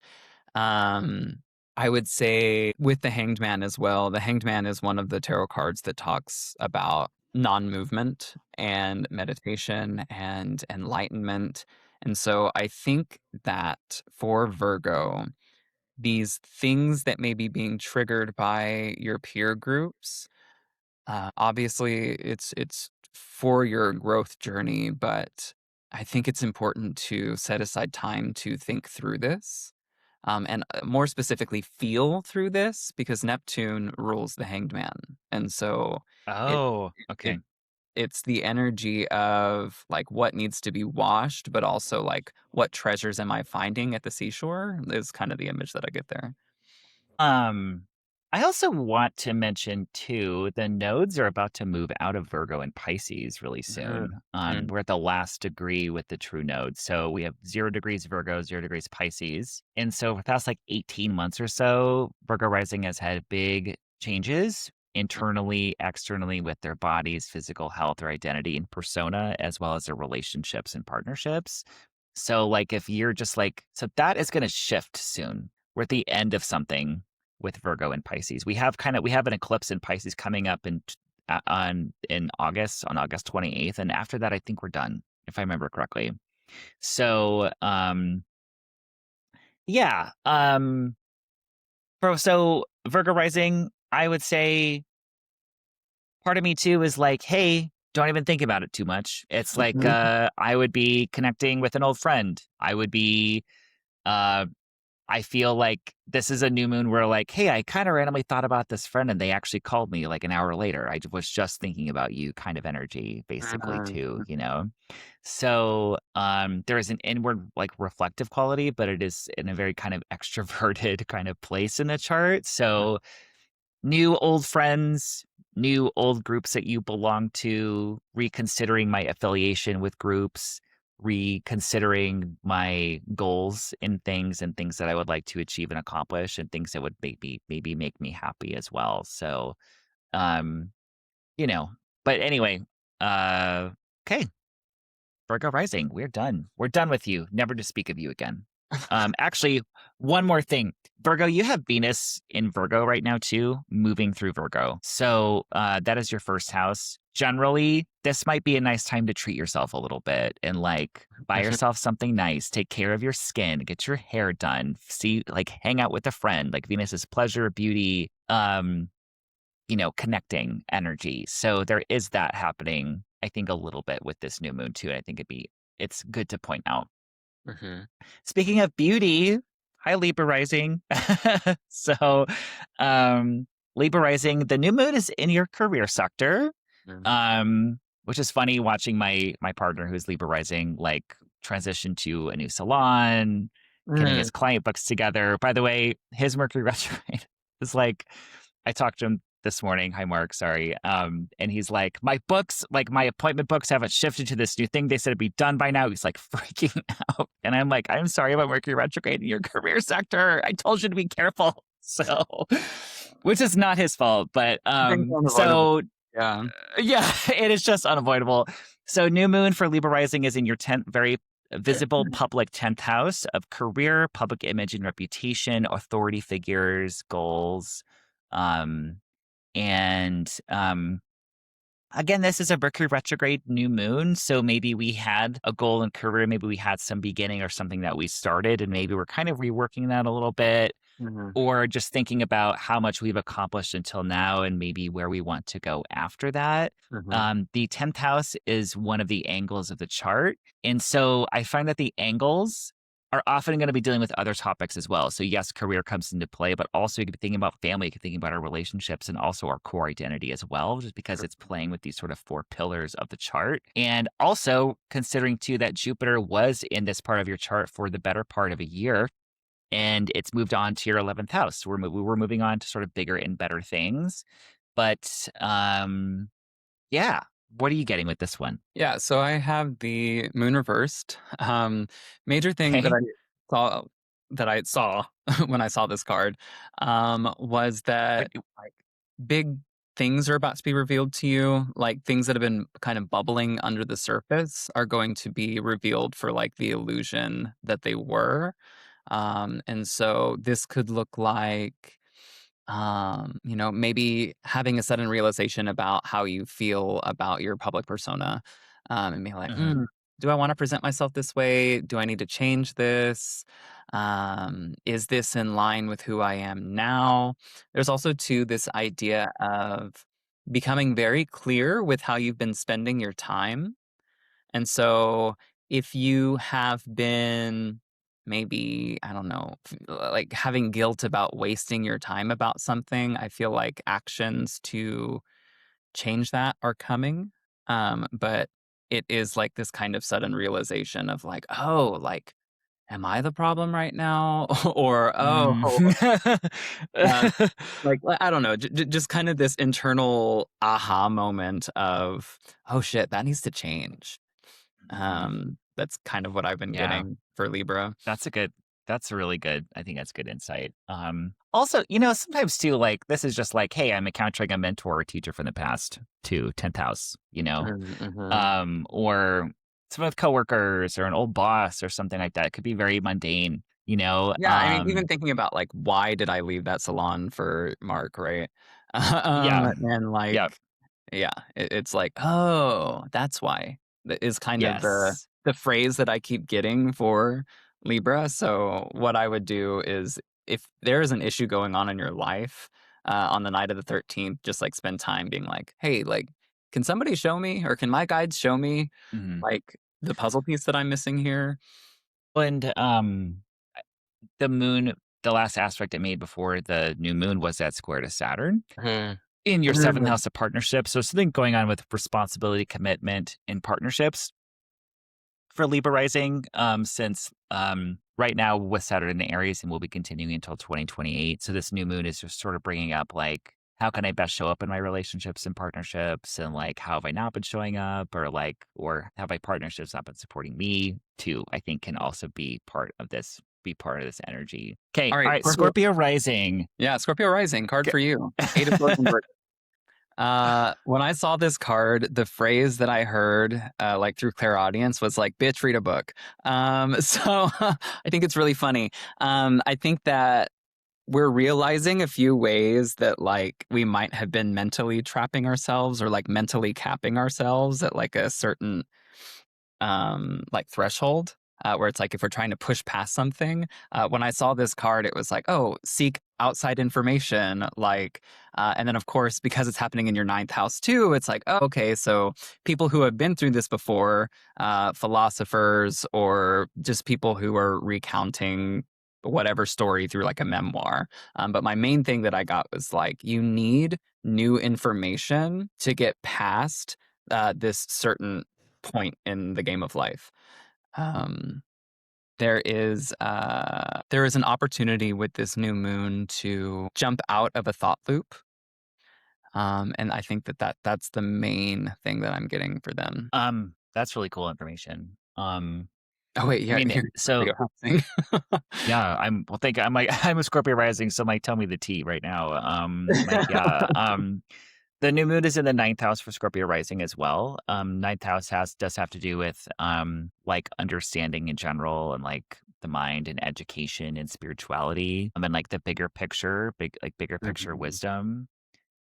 Um, I would say with the Hanged Man as well, the Hanged Man is one of the tarot cards that talks about non-movement and meditation and enlightenment. And so I think that for Virgo, these things that may be being triggered by your peer groups, obviously it's for your growth journey, but I think it's important to set aside time to think through this, and more specifically, feel through this, because Neptune rules the Hanged Man, and so it Oh, it okay. it's the energy of like what needs to be washed, but also like what treasures am I finding at the seashore is kind of the image that I get there. Um, I also want to mention too, the nodes are about to move out of Virgo and Pisces really Mhm, soon. mhm, We're at the last degree with the true nodes. So we have 0 degrees Virgo, 0 degrees Pisces. And so for the past like 18 months or so, Virgo rising has had big changes internally, externally with their bodies, physical health, their identity and persona, as well as their relationships and partnerships. So like if you're just like, so that is going to shift soon. We're at the end of something with Virgo and Pisces. We have an eclipse in Pisces coming up in August, on August 28th, and after that I think we're done, if I remember correctly. So, yeah, so Virgo rising, I would say part of me too is like, hey, don't even think about it too much. It's like mhm, I would be connecting with an old friend. Uh I feel like this is a new moon where like, hey, I kind of randomly thought about this friend and they actually called me like an hour later. Was just thinking about you kind of energy basically mhm, too, So there is an inward like reflective quality, but it is in a very kind of extroverted kind of place in the chart. So new old friends, new old groups that you belong to, reconsidering my affiliation with groups, reconsidering my goals in things and things that I would like to achieve and accomplish and things that would maybe make me happy as well. So, um, you know, but anyway, uh, okay, Virgo rising, we're done. We're done with you. Never to speak of you again. Actually, one more thing. Virgo, you have Venus in Virgo right now too, moving through Virgo. So that is your first house. Generally, this might be a nice time to treat yourself a little bit and like buy mhm, yourself something nice, take care of your skin, get your hair done, see like hang out with a friend. Like Venus is pleasure, beauty, connecting energy. So there is that happening, I think, a little bit with this new moon too. And I think it's good to point out. mhm, Speaking of beauty, hi Libra rising. So Libra rising, the new moon is in your career sector. mhm, Which is funny watching my partner who's Libra rising like transition to a new salon, getting mhm. his client books together. By the way, his Mercury retrograde is like I talked to him this morning. Hi Mark, sorry. And he's like, my books, like my appointment books haven't shifted to this new thing. They said it'd be done by now. He's like freaking out. And I'm like, I'm sorry about Mercury retrograde in your career sector. I told you to be careful. So which is not his fault, but Things unavoidable. so Yeah. yeah, it is just unavoidable. So new moon for Libra rising is in your 10th, very visible public 10th house of career, public image and reputation, authority figures, goals. Um, and again, this is a Mercury retrograde new moon. So maybe we had a goal in career, maybe we had some beginning or something that we started, and maybe we're kind of reworking that a little bit, Mhm, or just thinking about how much we've accomplished until now and maybe where we want to go after that. mhm, The 10th house is one of the angles of the chart. And so I find that the angles are often going to be dealing with other topics as well. So, yes, career comes into play, but also you could be thinking about family, you could be thinking about our relationships and also our core identity as well, just because it's playing with these sort of four pillars of the chart. And also considering too that Jupiter was in this part of your chart for the better part of a year and it's moved on to your 11th house. We're moving on to sort of bigger and better things. But yeah, what are you getting with this one? Yeah, so I have the moon reversed. Major thing Okay. saw that I saw when I saw this card, was But that you- like big things are about to be revealed to you, like things that have been kind of bubbling under the surface are going to be revealed for like the illusion that they were. And so this could look like, maybe having a sudden realization about how you feel about your public persona, and being like, Mhm. do I want to present myself this way? Do I need to change this? Is this in line with who I am now? There's also, too, this idea of becoming very clear with how you've been spending your time. And so if you have been maybe, I don't know, like having guilt about wasting your time about something, I feel like actions to change that are coming. But it is like this kind of sudden realization of like, oh, like, am I the problem right now? Or, oh, Mm. uh, like, I don't know, just kind of this internal aha moment of, oh shit, that needs to change. Mhm. That's kind of what I've been Yeah. getting for Libra. That's a good that's really good. I think that's good insight. Also, sometimes too, like this is just like, hey, I'm encountering a mentor or teacher from the past to 10th house, Mhm. or some with coworkers or an old boss or something like that. It could be very mundane, you know. Yeah, I mean, even thinking about, like, why did I leave that salon for Mark, right? Yeah. And, Yeah. like, yeah, it's like, "Oh, that's why." That is kind of the Yes. the phrase that I keep getting for Libra, so what I would do is if there is an issue going on in your life, on the night of the 13th, just, like, spend time being like, "Hey, like, can somebody show me or can my guides show me, Mhm. like, the puzzle piece that I'm missing here?" And the moon, the last aspect it made before the new moon was that square to Saturn Mhm. in your seventh Mhm. house of partnership. So something going on with responsibility, commitment, and partnerships for Libra rising, since right now with Saturn in Aries and will be continuing until 2028. So this new moon is just sort of bringing up like, how can I best show up in my relationships and partnerships, and like how have I not been showing up, or have my partnerships not been supporting me too? I think can also be part of this energy. Okay, all Alright, right, Scorpio. Scorpio rising. Yeah, Scorpio rising, card G- for you. 8 of swords and Virgo. When I saw this card, the phrase that I heard, like through clairaudience was like, "Bitch, read a book." So I think it's really funny. I think that we're realizing a few ways that like we might have been mentally trapping ourselves or like mentally capping ourselves at like a certain like threshold, where it's like if we're trying to push past something. When I saw this card, it was like, oh, seek outside information. Like, and then of course, because it's happening in your ninth house too, it's like, oh, okay, so people who have been through this before, philosophers or just people who are recounting whatever story through like a memoir. But my main thing that I got was like, you need new information to get past this certain point in the game of life. Um, there is an opportunity with this new moon to jump out of a thought loop, and I think that's the main thing that I'm getting for them. That's really cool information. Oh wait, I yeah, mean, here, so Scorpio housing. yeah, I'm like I'm a Scorpio rising, so like tell me the tea right now. Like yeah, the new moon is in the ninth house for Scorpio rising as well. Ninth house does have to do with like understanding in general and like the mind and education and spirituality. And like the bigger picture Mhm. wisdom.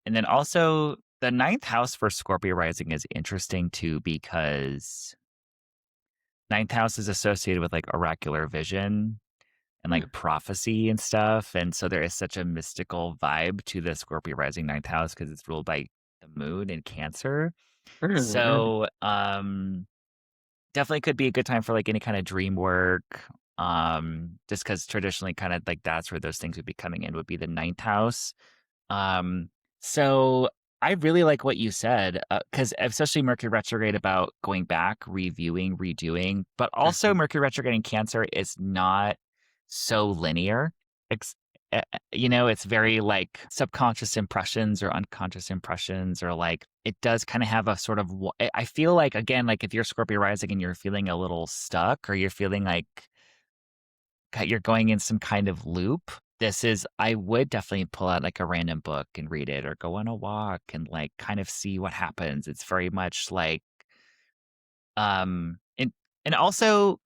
And then also the ninth house for Scorpio rising is interesting too because ninth house is associated with like oracular vision and like prophecy and stuff. And so there is such a mystical vibe to the Scorpio rising ninth house because it's ruled by the moon in Cancer. Mhm. So definitely could be a good time for like any kind of dream work. Just because traditionally kind of like that's where those things would be coming in would be the ninth house. Um, so I really like what you said, because especially Mercury retrograde about going back, reviewing, redoing, but also Mhm. Mercury retrograde in Cancer is not so linear. Ex- it's very like subconscious impressions or unconscious impressions, or like it does kind of have a sort of. I feel like again, like if you're Scorpio rising and you're feeling a little stuck, or you're feeling like you're going in some kind of loop, I would definitely pull out like a random book and read it or go on a walk and like kind of see what happens. It's very much like, and also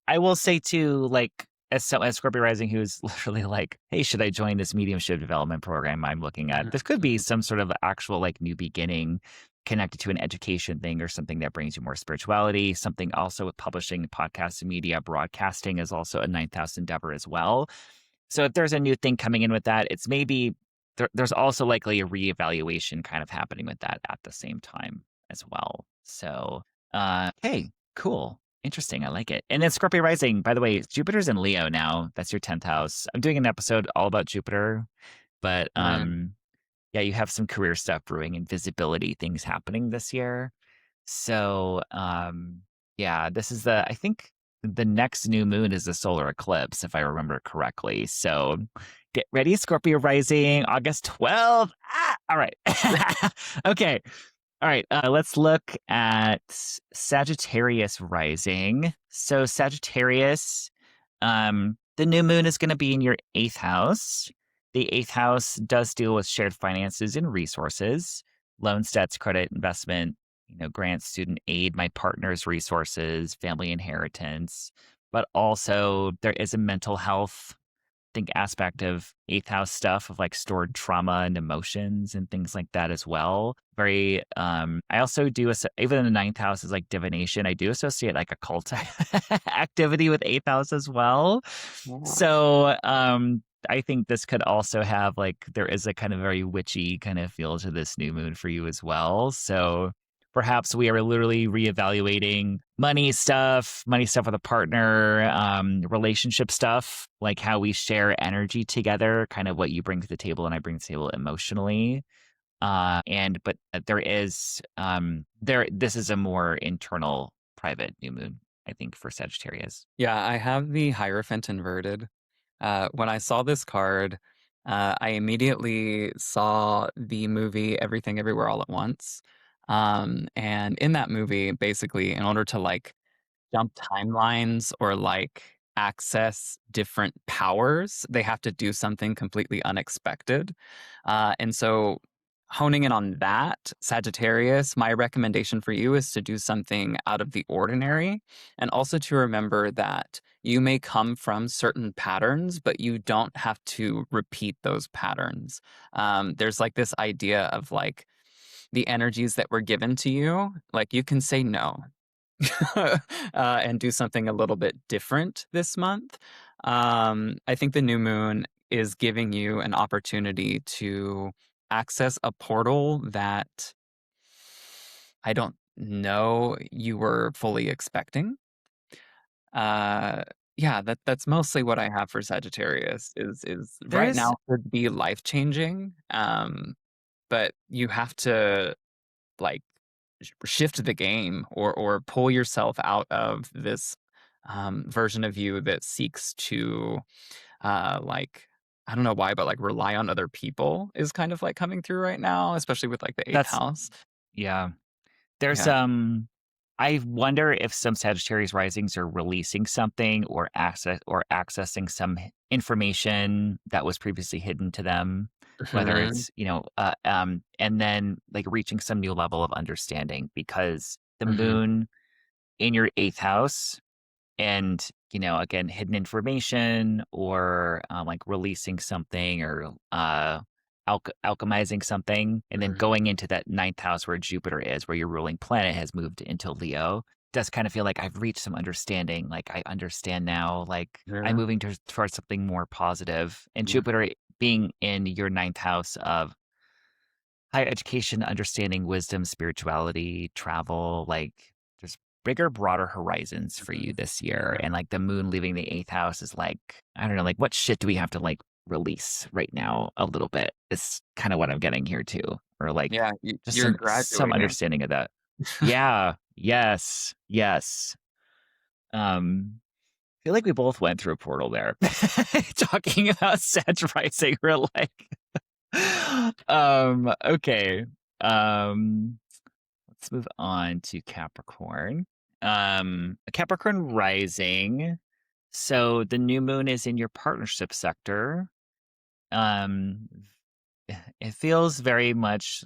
I will say too, like as Scorpio Rising, who's literally like, hey, should I join this mediumship development program I'm looking at? This could be Mhm. some sort of actual like new beginning connected to an education thing or something that brings you more spirituality. Something also with publishing, podcasts, and media, broadcasting is also a ninth house endeavor as well. So if there's a new thing coming in with that, it's maybe there's also likely a reevaluation kind of happening with that at the same time as well. So, hey, cool. Interesting. I like it. And then Scorpio rising, by the way, Jupiter's in Leo now. That's your 10th house. I'm doing an episode all about Jupiter, but Right. yeah, you have some career stuff brewing and visibility things happening this year. So, yeah, this is I think the next new moon is a solar eclipse, if I remember correctly. So get ready, Scorpio rising, August 12th. Ah, all right. Okay. All right. Let's look at Sagittarius rising. So, Sagittarius, the new moon is going to be in your eighth house. The eighth house does deal with shared finances and resources, loans, debts, credit, investment, grants, student aid, my partner's resources, family inheritance. But also, there is a mental health think aspect of eighth house stuff of like stored trauma and emotions and things like that as well. Very I also do even in the ninth house is like divination. I do associate like a cult activity with eighth house as well. Yeah. So I think this could also have like there is a kind of very witchy kind of feel to this new moon for you as well. So perhaps we are literally reevaluating money stuff with a partner, relationship stuff, like how we share energy together, kind of what you bring to the table and I bring to the table emotionally. But there is this is a more internal, private new moon, I think, for Sagittarius. Yeah, I have the Hierophant inverted. When I saw this card, I immediately saw the movie Everything Everywhere All at Once. And in that movie, basically, in order to like jump timelines or like access different powers, they have to do something completely unexpected. And so, honing in on that, Sagittarius, my recommendation for you is to do something out of the ordinary and also to remember that you may come from certain patterns, but you don't have to repeat those patterns. There's like this idea of like the energies that were given to you, like you can say no and do something a little bit different this month. I think the new moon is giving you an opportunity to access a portal that I don't know you were fully expecting. Uh, yeah, that's mostly what I have for Sagittarius is right There's now could be life changing. But you have to like shift the game or pull yourself out of this version of you that seeks to like I don't know why, but like rely on other people is kind of like coming through right now, especially with like the eighth that's house. yeah. There's Yeah. I wonder if some Sagittarius risings are releasing something or accessing some information that was previously hidden to them, whether Hmm. it's, and then like reaching some new level of understanding because the Hmm. moon in your eighth house and again hidden information or like releasing something or alchemizing something and then Hmm. going into that ninth house where Jupiter is where your ruling planet has moved into Leo does kind of feel like I've reached some understanding, like I understand now, like I'm Yeah. moving towards something more positive. And Jupiter being in your ninth house of higher education, understanding, wisdom, spirituality, travel, like there's bigger, broader horizons for you Mhm. this year. Yeah. And like the moon leaving the eighth house is like, I don't know, like what shit do we have to like release right now a little bit? Is kind of what I'm getting here too. Or like Yeah. just You're some graduating. understanding of that. Yeah. Yes. Yes. I feel like we both went through a portal there. Talking about Sag rising, we're like okay. Um, let's move on to Capricorn. Capricorn rising. So the new moon is in your partnership sector. Um, it feels very much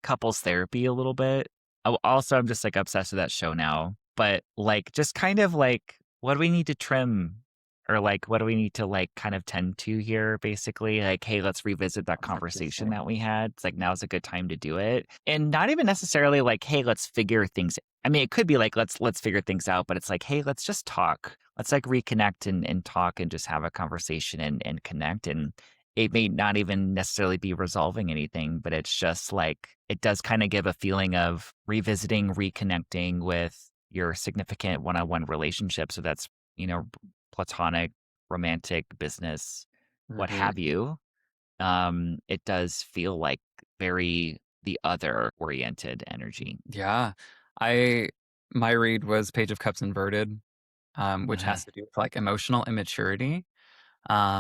couples therapy a little bit. Oh, also, I'm just like obsessed with that show now. But like, just kind of like, what do we need to trim? Or like, what do we need to like kind of tend to here? Basically, like, hey, let's revisit that conversation that we had. It's like now's a good time to do it, and not even necessarily like, hey, let's figure things. I mean, it could be like let's figure things out, but it's like, hey, let's just talk. Let's like reconnect and talk and just have a conversation and connect. And it may not even necessarily be resolving anything, but it's just like it does kind of give a feeling of revisiting, reconnecting with your significant one-on-one relationship. So that's, platonic, romantic, business, what Mhm. have you. It does feel like very the other oriented energy. Yeah. I my read was Page of Cups inverted, which Uh-huh. has to do with like emotional immaturity,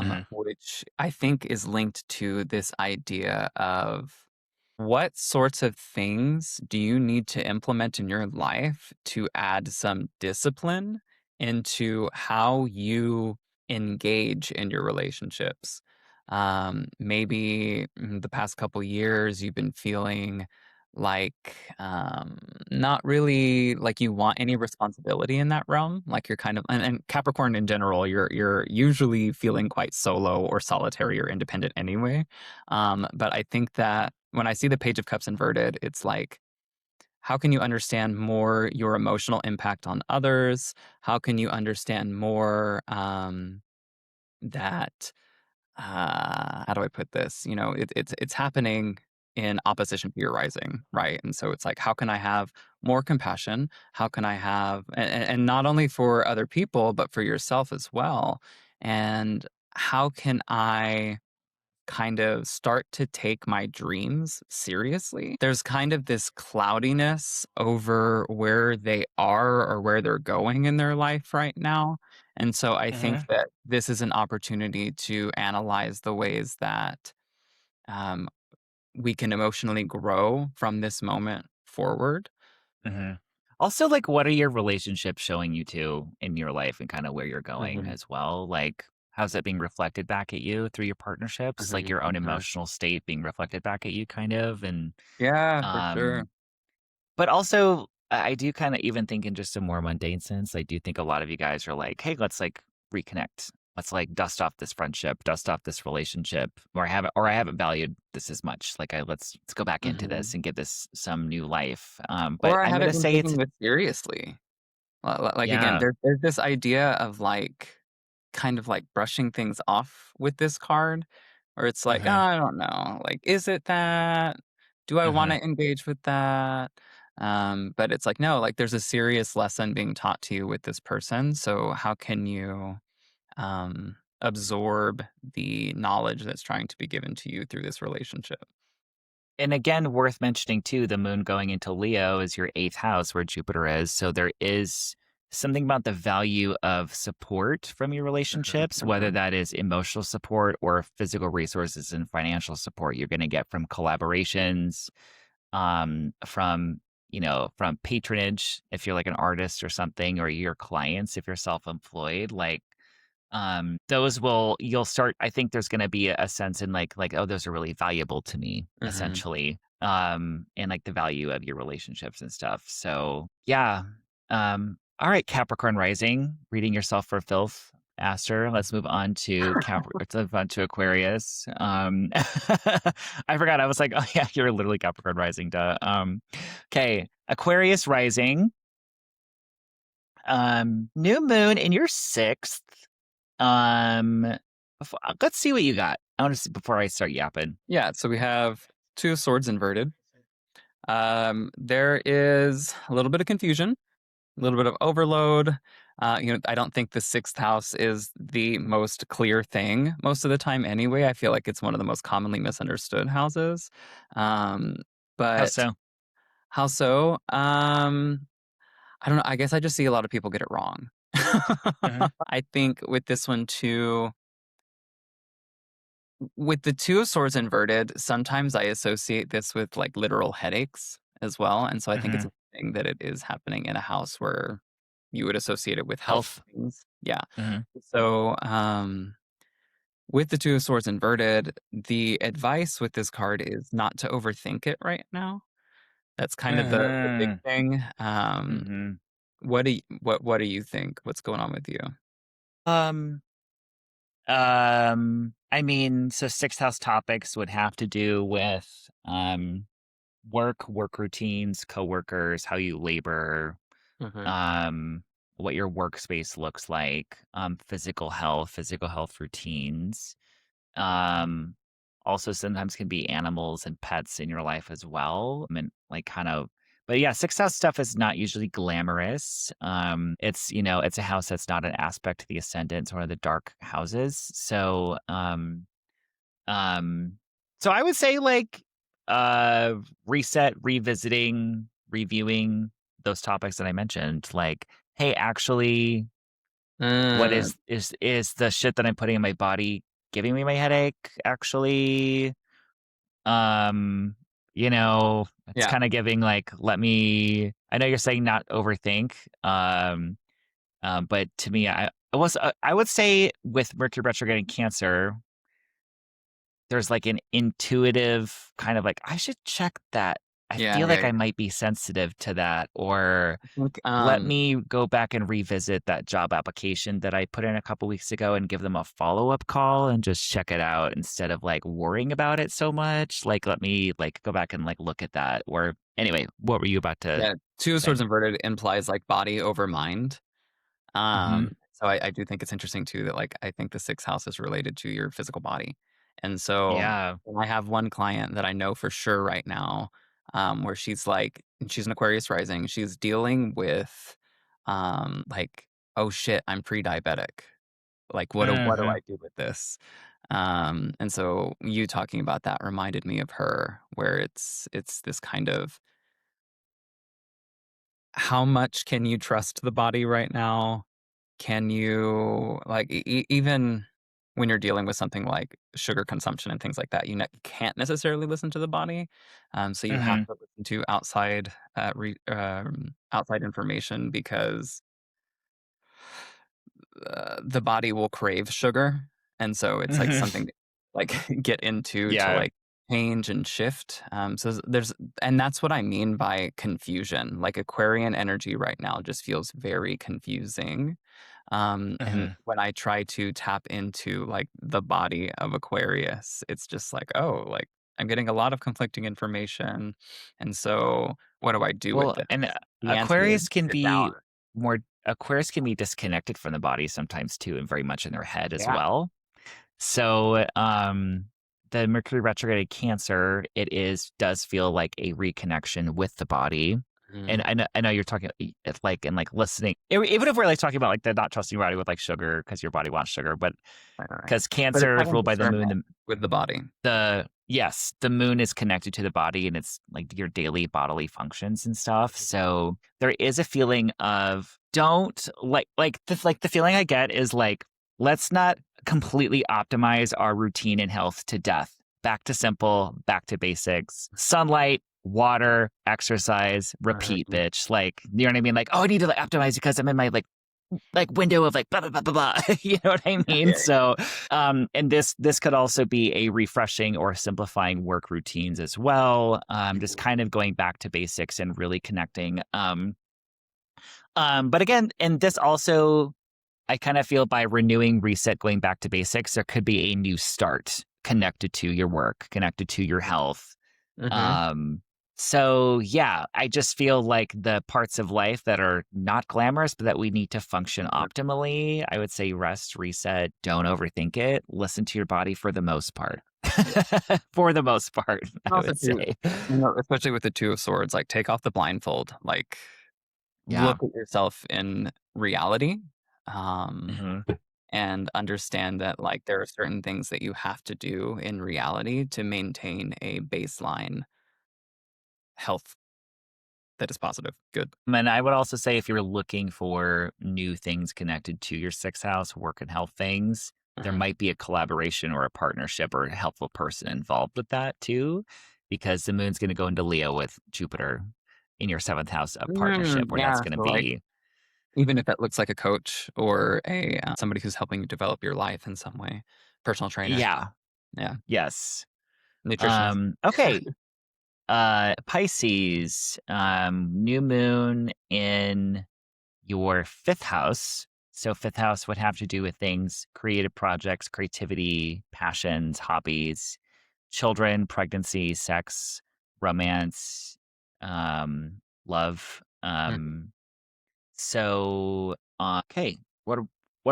Uh-huh. which I think is linked to this idea of what sorts of things do you need to implement in your life to add some discipline into how you engage in your relationships? Maybe the past couple years you've been feeling like not really like you want any responsibility in that realm. Like you're kind of and Capricorn in general, you're usually feeling quite solo or solitary or independent anyway. But I think that when I see the Page of Cups inverted, it's like, how can you understand more your emotional impact on others? How can you understand more that how do I put this? It's happening in opposition to your rising, right? And so it's like, how can I have more compassion? How can I have, and not only for other people, but for yourself as well? And how can I kind of start to take my dreams seriously? There's kind of this cloudiness over where they are or where they're going in their life right now. And so I think Uh-huh. that this is an opportunity to analyze the ways that um, we can emotionally grow from this moment forward. Uh-huh. Also, like, what are your relationships showing you to in your life and kind of where you're going Mhm, as well? Like, how's it being reflected back at you through your partnerships? Like mhm, your own mhm. emotional state being reflected back at you, kind of. And Yeah, for sure. um, but also, I do kind of even think in just a more mundane sense, I do think a lot of you guys are like, hey, let's like reconnect. Let's like dust off this friendship, dust off this relationship, or I haven't valued this as much. Like, let's go back into this Mhm. and give this some new life. But Or I I'm haven't gonna been say it's taking this seriously. Like, again, yeah. there's this idea of, like, kind of, like, brushing things off with this card, or it's like, "Oh, Uh-huh. I don't know, like, is it that? Do I wanna Uh-huh. engage with that?" But it's like, no, like, there's a serious lesson being taught to you with this person, so how can you, absorb the knowledge that's trying to be given to you through this relationship? And again, worth mentioning too, the moon going into Leo is your eighth house where Jupiter is. So there is something about the value of support from your Mhm, relationships, whether mhm, that is emotional support or physical resources and financial support you're going to get from collaborations, from from patronage if you're like an artist or something, or your clients if you're self-employed. Like those will you'll start I think there's gonna be a sense in like, "Oh, those are really valuable to me," mhm. essentially, and, like, the value of your relationships and stuff, so, yeah, alright, Capricorn rising, reading yourself for filth, Aster, let's move on to Aquarius, I forgot, I was like, "Oh, yeah, you're literally Capricorn rising, duh," 'kay, Aquarius rising, new moon in your 6th. Um, let's see what you got. I want to see before I start yapping. Yeah, so we have 2 swords inverted. There is a little bit of confusion, a little bit of overload. I don't think the sixth house is the most clear thing most of the time anyway. I feel like it's one of the most commonly misunderstood houses. Um, How but so? how so? I don't know. I guess I just see a lot of people get it wrong. Uh-huh. I think with this one too, with the two of swords inverted, sometimes I associate this with like literal headaches as well. And so I think it's Uh-huh. a thing that it is happening in a house where you would associate it with health Health. things. Yeah. Mhm. So, with the Two of Swords inverted, the advice with this card is not to overthink it right now. That's kind of the big Mhm. thing. Mhm. What do you think? What's going on with you? Um, I mean, so sixth house topics would have to do with work routines, coworkers, how you labor, Mhm. um, what your workspace looks like, physical health routines. Um, Also sometimes can be animals and pets in your life as well. I mean, like kind of, but yeah, sixth house stuff is not usually glamorous. It's, you know, it's a house that's not an aspect to the ascendant, it's one of the dark houses. Um, so I would say like reset, revisiting, reviewing those topics that I mentioned. Like, hey, actually, what Mm, is the shit that I'm putting in my body giving me my headache? Actually, um, you know, it's yeah, kind of giving like, let me. I know you're saying not overthink, but to me, I would say with Mercury retrograde in Cancer, there's like an intuitive kind of like, I should check that. I yeah, feel yeah, like I yeah. might be sensitive to that, or I think, let me go back and revisit that job application that I put in a couple weeks ago and give them a follow-up call and just check it out instead of like worrying about it so much. Like, let me like go back and like look at that. Or anyway, what were you about to yeah, Two of say? Swords inverted implies like body over mind. Hmm. So I do think it's interesting too that like I think the sixth house is related to your physical body. And so Yeah. I have one client that I know for sure right now, where she's like she's an Aquarius rising. She's dealing with like, oh shit, I'm pre-diabetic. Like what do Hmm. I do with this? And so you talking about that reminded me of her, where it's this kind of how much can you trust the body right now? Can you like even when you're dealing with something like sugar consumption and things like that, can't necessarily listen to the body. So you have Hmm. to listen to outside information because the body will crave sugar, and so it's like Hmm. something to, like get into to Yeah. like change and shift. There's and that's what I mean by confusion. Like Aquarian energy right now just feels very confusing. And Hmm. when I try to tap into like the body of Aquarius, it's just like, oh, like I'm getting a lot of conflicting information. And so what do I do with Well, this? and The answer is sit down. more Aquarius can be disconnected from the body sometimes too, and very much in their head as Yeah. well. So, the Mercury retrograde Cancer, does feel like a reconnection with the body. And Mhm. I know you're talking it's like and like listening. Even if we're like talking about like the not trusting your body with like sugar because your body wants sugar, but Right, right, right. because But it's Cancer is having ruled by the moon, discernment with the body. the moon is connected to the body and it's like your daily bodily functions and stuff. So there is a feeling of don't like the feeling I get is like, let's not completely optimize our routine and health to death. Back to simple, back to basics. Sunlight, water, exercise, repeat, Mhm. bitch. Like, you know what I mean? Like, oh, I need to like optimize because I'm in my like window of like blah blah blah blah blah. You know what I mean? Yeah, yeah. So and this could also be a refreshing or simplifying work routines as well. Just kind of going back to basics and really connecting. But again, and this also I kind of feel by renewing, reset, going back to basics, there could be a new start connected to your work, connected to your health. Mhm. Um, so yeah, I just feel like the parts of life that are not glamorous, but that we need to function Mhm. optimally, I would say rest, reset, don't overthink it, listen to your body for the most part. For the most part, And I also would too, say. especially with the Two of Swords, like, take off the blindfold, like, Yeah. look at yourself in reality, um, Hmm. and understand that, like, there are certain things that you have to do in reality to maintain a baseline health that is positive. Good. And I would also say if you're looking for new things connected to your sixth house, work and health things, there Mhm. might be a collaboration or a partnership or a helpful person involved with that too, because the moon's going to go into Leo with Jupiter in your seventh house of partnership, where that's Yeah, going to so, like, be. Even if it looks like a coach or a somebody who's helping you develop your life in some way, personal trainer, Yeah. yeah, Yes. nutritionist. Okay. Pisces, new moon in your fifth house. So fifth house would have to do with things, creative projects, creativity, passions, hobbies, children, pregnancy, sex, romance, love. Okay, what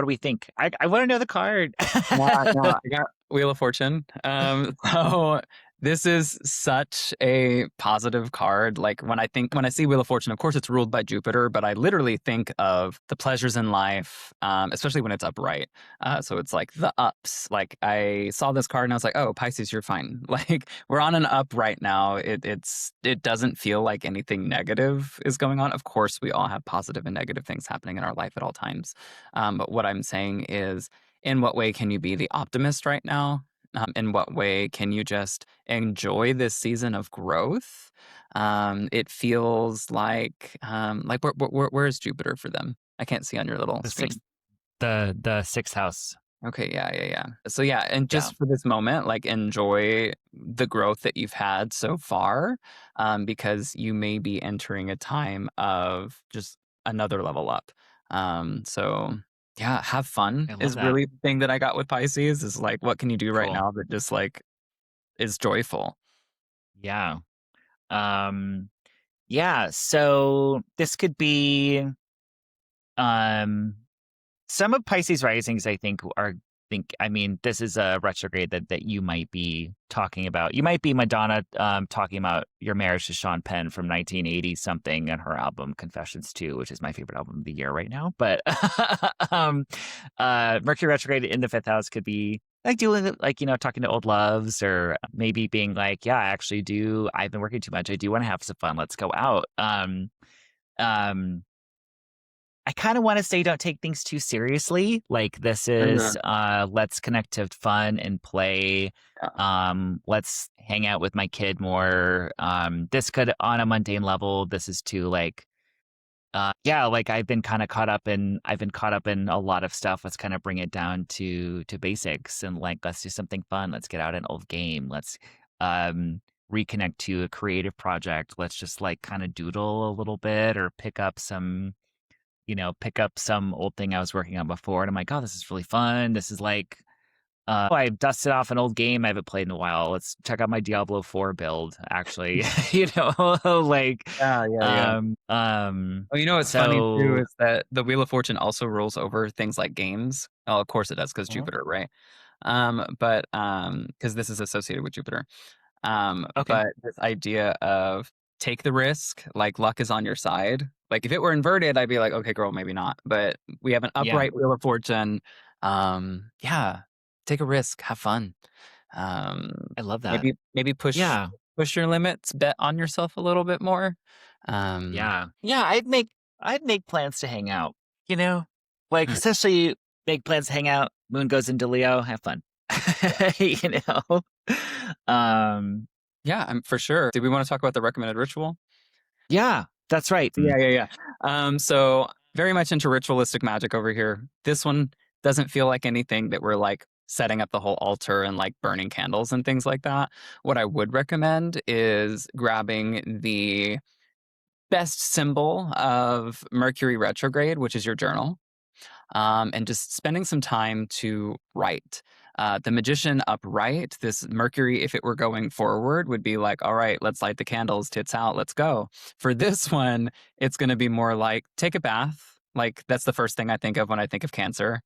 do we think? I want to know the card. Yeah, I got Wheel of Fortune. So this is such a positive card. Like when I see Wheel of Fortune, of course it's ruled by Jupiter, but I literally think of the pleasures in life, especially when it's upright. So it's like the ups. Like I saw this card and I was like, oh, Pisces, you're fine. Like we're on an up right now. It doesn't feel like anything negative is going on. Of course, we all have positive and negative things happening in our life at all times. But what I'm saying is, in what way can you be the optimist right now? In what way can you just enjoy this season of growth? It feels like where is Jupiter for them? I can't see on your little the screen. sixth, the sixth house. Okay, yeah. So yeah, and Yeah, just for this moment, like enjoy the growth that you've had so far, because you may be entering a time of just another level up. So yeah, have fun I love is that. really the thing that I got with Pisces is like, what can you do right Cool. now that just like is joyful? Yeah. Um, yeah. So this could be um some of Pisces risings, I think, I mean, this is a retrograde that you might be talking about. You might be Madonna talking about your marriage to Sean Penn from 1980 something and her album Confessions 2, which is my favorite album of the year right now. But um, Mercury retrograde in the fifth house could be like doing like, talking to old loves or maybe being like, yeah, I actually do. I've been working too much. I do want to have some fun. Let's go out. Um, I kind of want to say don't take things too seriously. Like this is Mhm. let's connect to fun and play. Yeah. Let's hang out with my kid more. This could on a mundane level, this is too like yeah, like I've been caught up in a lot of stuff. Let's kind of bring it down to basics and like let's do something fun. Let's get out an old game. Let's um reconnect to a creative project. Let's just like kind of doodle a little bit or pick up some old thing I was working on before. And I'm like, oh, this is really fun. This is like, I dusted off an old game I haven't played in a while. Let's check out my Diablo 4 build, actually. Like, Yeah. Well, you know what's funny too so, is that the Wheel of Fortune also rolls over things like games. Oh, of course it does because Mhm. Jupiter, right? But because this is associated with Jupiter. Okay. But this idea of take the risk, like luck is on your side. Like if it were inverted, I'd be like, okay, girl, maybe not. But we have an Yeah. upright Wheel of Fortune. Yeah, take a risk, have fun. I love that. Maybe Yeah. push your limits, bet on yourself a little bit more. Um, Yeah. Yeah. I'd make plans to hang out, you know, like, hmm, essentially make plans to hang out. Moon goes into Leo, have fun, you know? Um, yeah, I'm for sure. Did we want to talk about the recommended ritual? yeah, that's right. Yeah. So very much into ritualistic magic over here. This one doesn't feel like anything that we're like setting up the whole altar and like burning candles and things like that. What I would recommend is grabbing the best symbol of Mercury retrograde, which is your journal, and just spending some time to write. The magician upright, this Mercury, if it were going forward, would be like, all right, let's light the candles, tits out, let's go. For this one, it's going to be more like take a bath. Like that's the first thing I think of when I think of Cancer.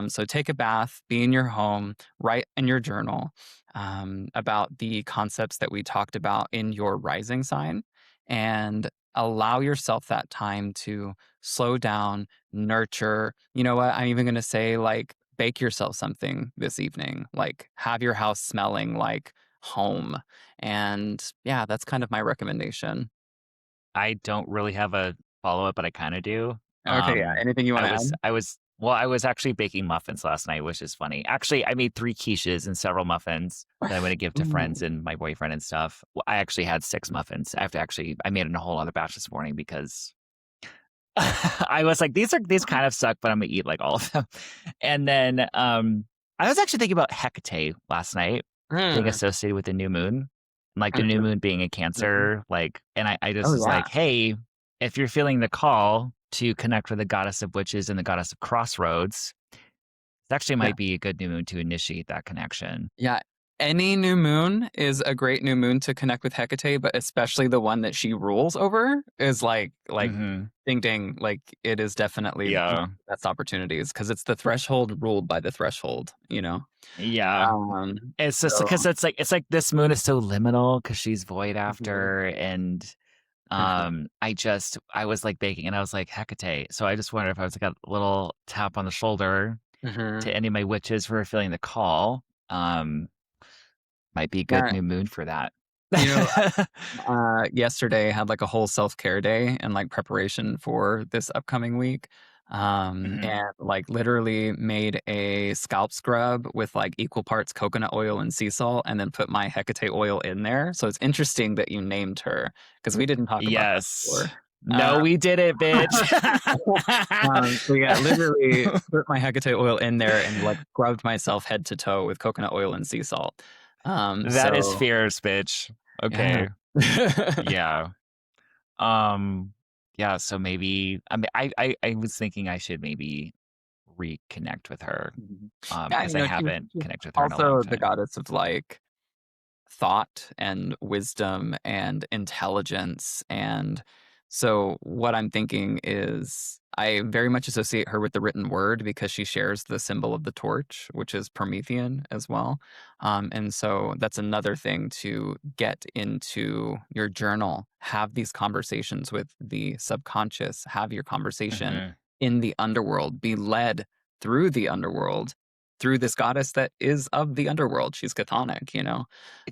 So take a bath, be in your home, write in your journal about the concepts that we talked about in your rising sign, and allow yourself that time to slow down, nurture. You know what? I'm even going to say, like, bake yourself something this evening, like, have your house smelling like home. And yeah, that's kind of my recommendation. I don't really have a follow-up, but I kinda do. Okay. Yeah. Anything you want to add? I was actually baking muffins last night, which is funny. Actually, I made 3 quiches and several muffins that I'm gonna give to friends Ooh. and my boyfriend and stuff. Well, I actually had 6 muffins. I made a whole other batch this morning because I was like, these kind of suck, but I'm gonna eat like all of them. And then I was actually thinking about Hecate last night being Mm, associated with the new moon. Like the new mhm, moon being a mhm. Cancer, like, and I just Oh, was yeah. like, hey, if you're feeling the call to connect with the goddess of witches and the goddess of crossroads, it actually Yeah. might be a good new moon to initiate that connection. Yeah. Any new moon is a great new moon to connect with Hecate, but especially the one that she rules over is like Hmm. ding ding. Like it is definitely one of Yeah. the best opportunities because it's the threshold ruled by the threshold, you know? Yeah. Um, It's just so because it's like this moon is so liminal because she's void mhm, after, and mhm, I was like baking and I was like Hecate. So I just wondered if I was like a little tap on the shoulder mhm. to any of my witches who are feeling the call. Um, might be a good Yeah, new moon for that. you know, yesterday had like a whole self-care day and like preparation for this upcoming week. Hmm. And like literally made a scalp scrub with like equal parts coconut oil and sea salt and then put my Hecate oil in there. So it's interesting that you named her because we didn't talk about that Yes. before. No, we did it, bitch. So yeah, literally put my Hecate oil in there and like scrubbed myself head to toe with coconut oil and sea salt. That is So fierce, bitch. yeah. Okay. Yeah. Um, yeah, so maybe I mean I was thinking I should maybe reconnect with her, Mhm. Yeah, because you I know, haven't she's connected with her in a long also the time. goddess of like thought and wisdom and intelligence. And so, what I'm thinking is, I very much associate her with the written word because she shares the symbol of the torch, which is Promethean as well. And so, that's another thing to get into your journal. Have these conversations with the subconscious, have your conversation Mhm. in the underworld, be led through the underworld. Through this goddess that is of the underworld. She's chthonic, you know?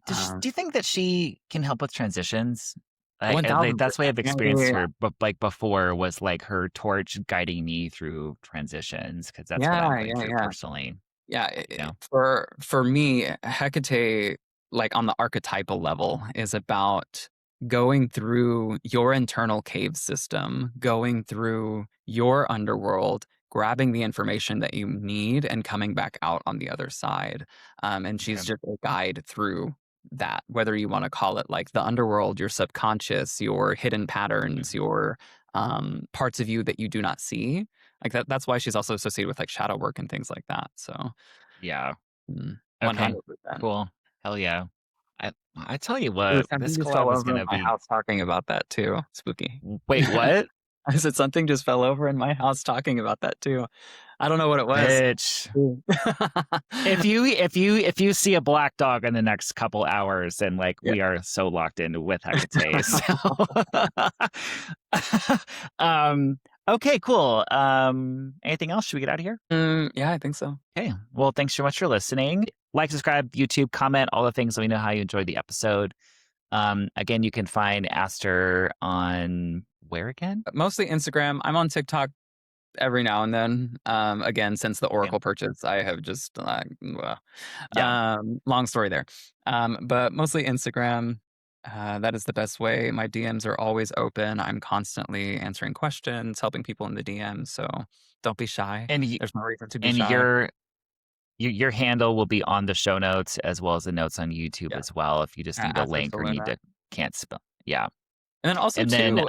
Do you think that she can help with transitions? Like, that's what 1000%. I've Yeah, yeah, experienced yeah. her, but like before was like her torch guiding me through transitions because that's what I'm Yeah, going yeah, through yeah. personally. Yeah, You know. for me, Hecate, like on the archetypal level, is about going through your internal cave system, going through your underworld, grabbing the information that you need, and coming back out on the other side. And she's Okay. just a guide through that, whether you want to call it like the underworld, your subconscious, your hidden patterns, Mhm. your parts of you that you do not see. Like that's why she's also associated with like shadow work and things like that. So Yeah. Okay. 100%. Cool. Hell yeah. I tell you Ooh, what, something this just fell collab is over in gonna my be. house talking about that too. Spooky. Wait, what? I said something just fell over in my house talking about that too. I don't know what it was. Bitch. Ooh. If you see a black dog in the next couple hours, then like Yeah. we are so locked in with Hecate. So um okay, cool. Anything else? Should we get out of here? Yeah, I think so. Okay. Well, thanks so much for listening. Like, subscribe, YouTube, comment, all the things. Let me know how you enjoyed the episode. Again, you can find Aster on where again? Mostly Instagram. I'm on TikTok every now and then. Again, since the Okay. Oracle purchase, I have just Yeah. long story there. But mostly Instagram. That is the best way. My DMs are always open. I'm constantly answering questions, helping people in the DMs. So don't be shy. And There's no reason to be and shy. your handle will be on the show notes as well as the notes on YouTube Yeah, as well. If you just need a Aster link or need Soluna. to can't spell. Yeah. And then also And then too,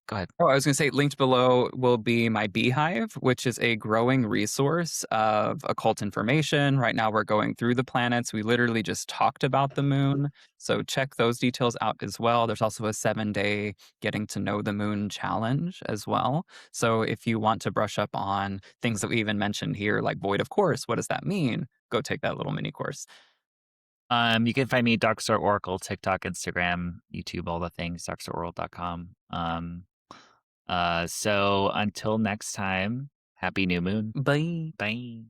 go ahead. oh, I was gonna say linked below will be my Beehive, which is a growing resource of occult information. Right now, we're going through the planets. We literally just talked about the moon. So check those details out as well. There's also a 7-day getting to know the moon challenge as well. So if you want to brush up on things that we even mentioned here, like void of course, what does that mean? Go take that little mini course. You can find me Dark Star Oracle, TikTok, Instagram, YouTube, all the things, darkstaroracle.com. So until next time, happy new moon. Bye. Bye.